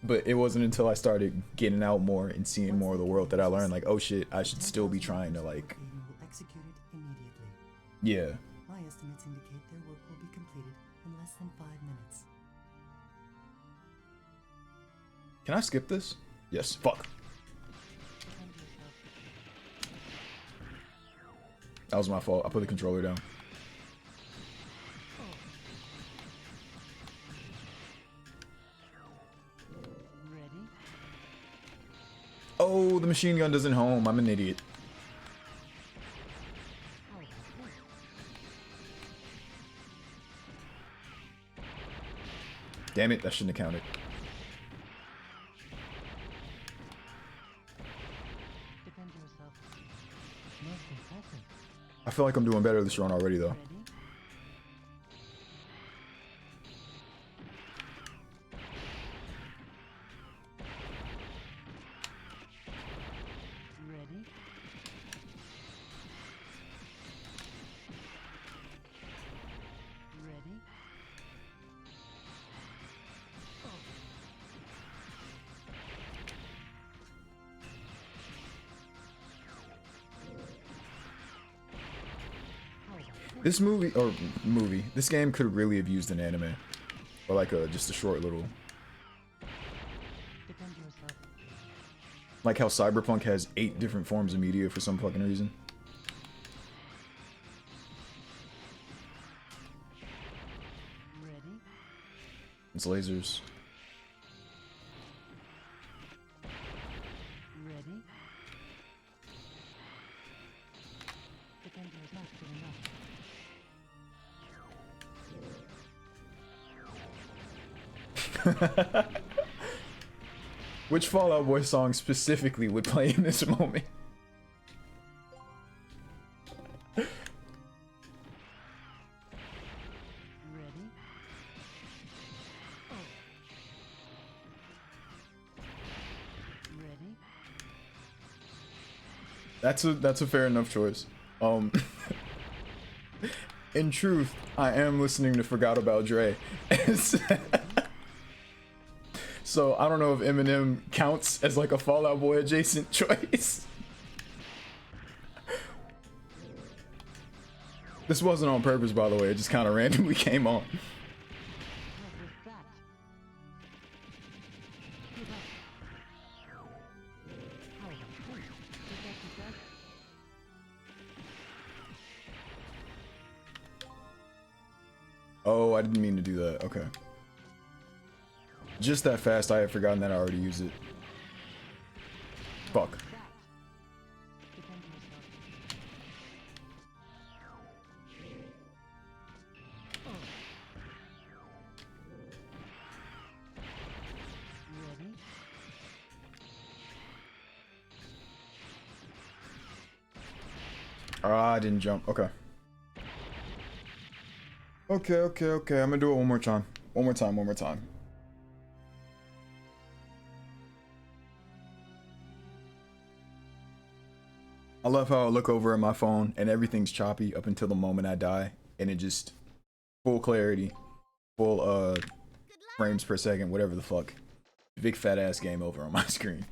but it wasn't until I started getting out more and seeing more of the world that I learned like, oh shit, I should still be trying to like, yeah. My estimates indicate their work will be completed in less than 5 minutes. Can I skip this? Yes. Fuck. That was my fault. I put the controller down. Oh, the machine gun doesn't home. I'm an idiot. Damn it, that shouldn't have counted. Defend yourself. Most impressive. I feel like I'm doing better this run already, though. Ready? Ready? Ready? This this game could really have used an anime. Or like just a short little... Defend yourself. Like how Cyberpunk has 8 different forms of media for some fucking reason. Ready? It's lasers. Ready? Defend yourself. Not good enough. Which Fall Out Boy song specifically would play in this moment? Ready? Ready? That's a fair enough choice. In truth, I am listening to Forgot About Dre. So I don't know if Eminem counts as like a Fall Out Boy adjacent choice. This wasn't on purpose, by the way. It just kind of randomly came on. What was that? Give up. How about this? Did that do that? Oh, I didn't mean to do that. Okay. Just that fast, I had forgotten that I already used it. Fuck. Defend yourself. Ready? Ah, I didn't jump. Okay. Okay. I'm gonna do it one more time. One more time. I love how I look over at my phone and everything's choppy up until the moment I die, and it just full clarity, full frames per second, whatever the fuck. Big fat ass game over on my screen.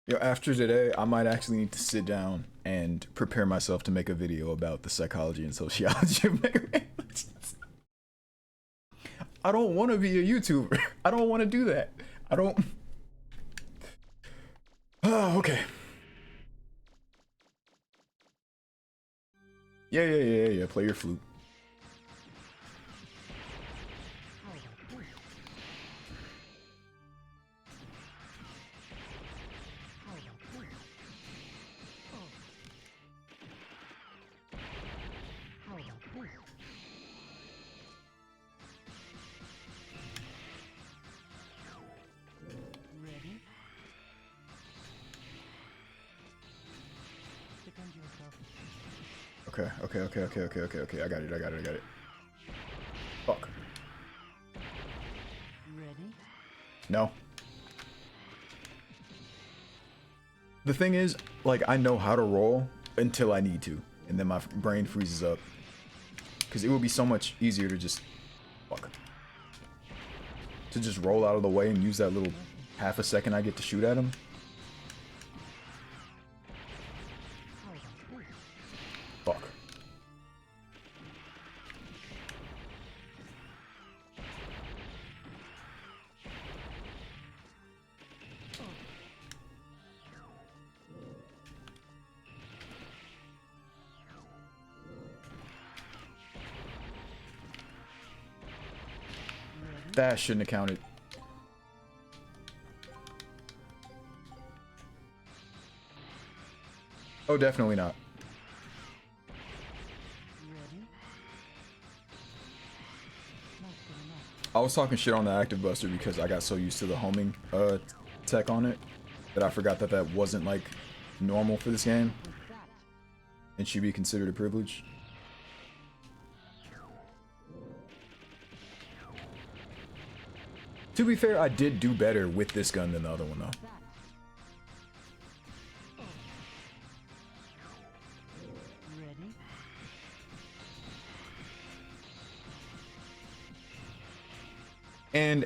Yo, after today, I might actually need to sit down and prepare myself to make a video about the psychology and sociology of MEGAMAN. I don't want to be a YouTuber. I don't want to do that. I don't... Oh, okay. Yeah. Play your flute. How about this? How about this? How about this? Ready? Defend yourself. Okay. I got it. Fuck. Ready? No. The thing is, like, I know how to roll until I need to, and then my brain freezes up. Because it would be so much easier to just... Fuck. To just roll out of the way and use that little half a second I get to shoot at him. How about this? Fuck. That shouldn't have counted. Oh, definitely not. Ready? Not good enough. I was talking shit on the active buster because I got so used to the homing tech on it that I forgot that that wasn't like normal for this game and should be considered a privilege. To be fair, I did do better with this gun than the other one though. Ready? And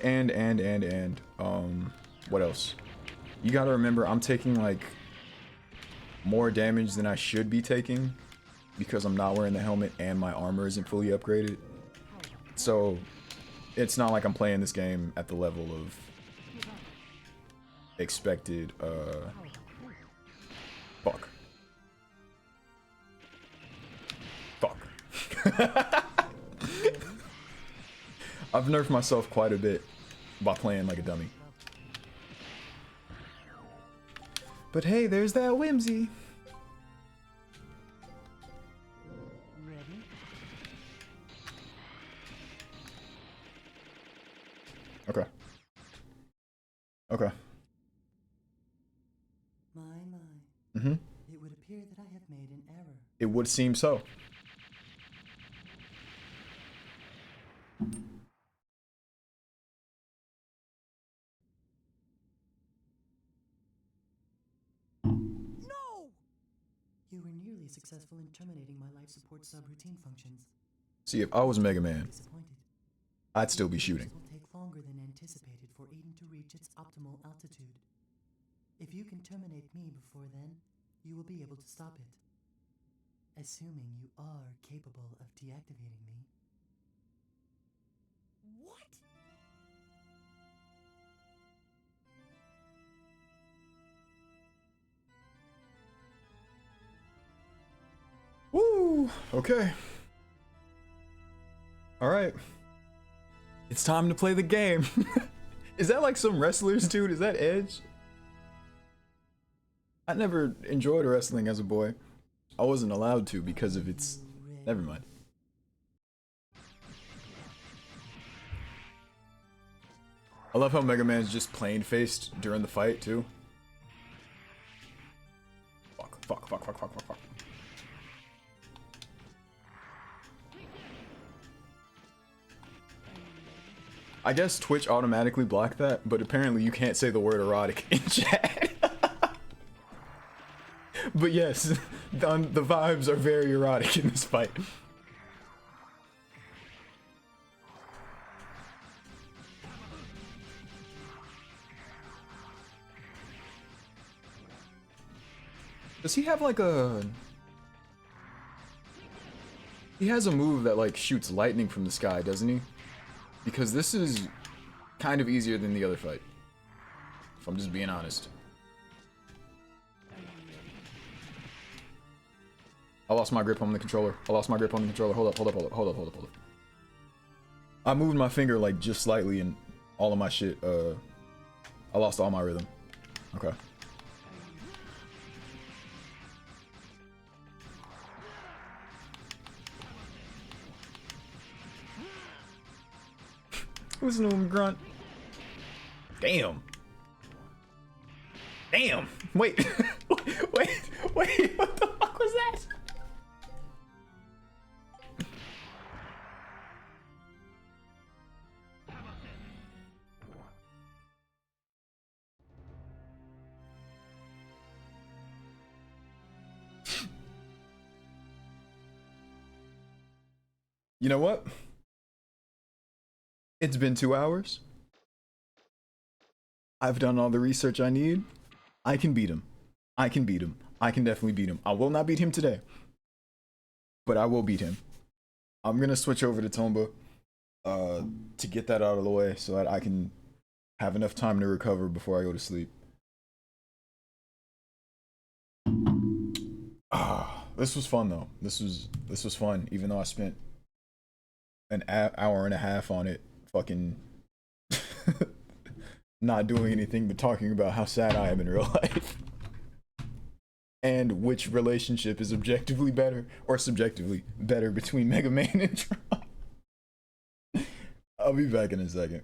what else? You gotta remember I'm taking like more damage than I should be taking because I'm not wearing the helmet and my armor isn't fully upgraded. So it's not like I'm playing this game at the level of expected fuck. I've nerfed myself quite a bit by playing like a dummy. But hey, there's that whimsy. Ready? Okay. Okay. My. Mm-hmm. It would appear that I have made an error. It would seem so. No! You were nearly successful in terminating my life support subroutine functions. See, if I was Mega Man, Disappointed. I'd still be shooting. This will take longer than anticipated for Eden to reach its optimal altitude. If you can terminate me before then, you will be able to stop it. Assuming you are capable of deactivating me. What? Woo! Okay. Alright. It's time to play the game. Is that like some wrestlers, dude? Is that Edge? I never enjoyed wrestling as a boy. I wasn't allowed to because of its... Never mind. I love how Mega Man's just plain-faced during the fight, too. Fuck. I guess Twitch automatically blocked that, but apparently you can't say the word erotic in chat. But yes, the vibes are very erotic in this fight. Does he have like a... He has a move that like shoots lightning from the sky, doesn't he? Because this is kind of easier than the other fight. If I'm just being honest. I lost my grip on the controller. Hold up. I moved my finger like just slightly and all of my shit, I lost all my rhythm. Okay. Listen to him grunt. Damn. Wait. wait. What the fuck was that? You know what? It's been 2 hours. I've done all the research I need. I can beat him. I can definitely beat him. I will not beat him today, but I will beat him. I'm gonna switch over to Tomba to get that out of the way so that I can have enough time to recover before I go to sleep. This was fun though. This was fun, even though I spent an hour and a half on it fucking not doing anything but talking about how sad I am in real life. And which relationship is objectively better or subjectively better between Mega Man and Tron. I'll be back in a second.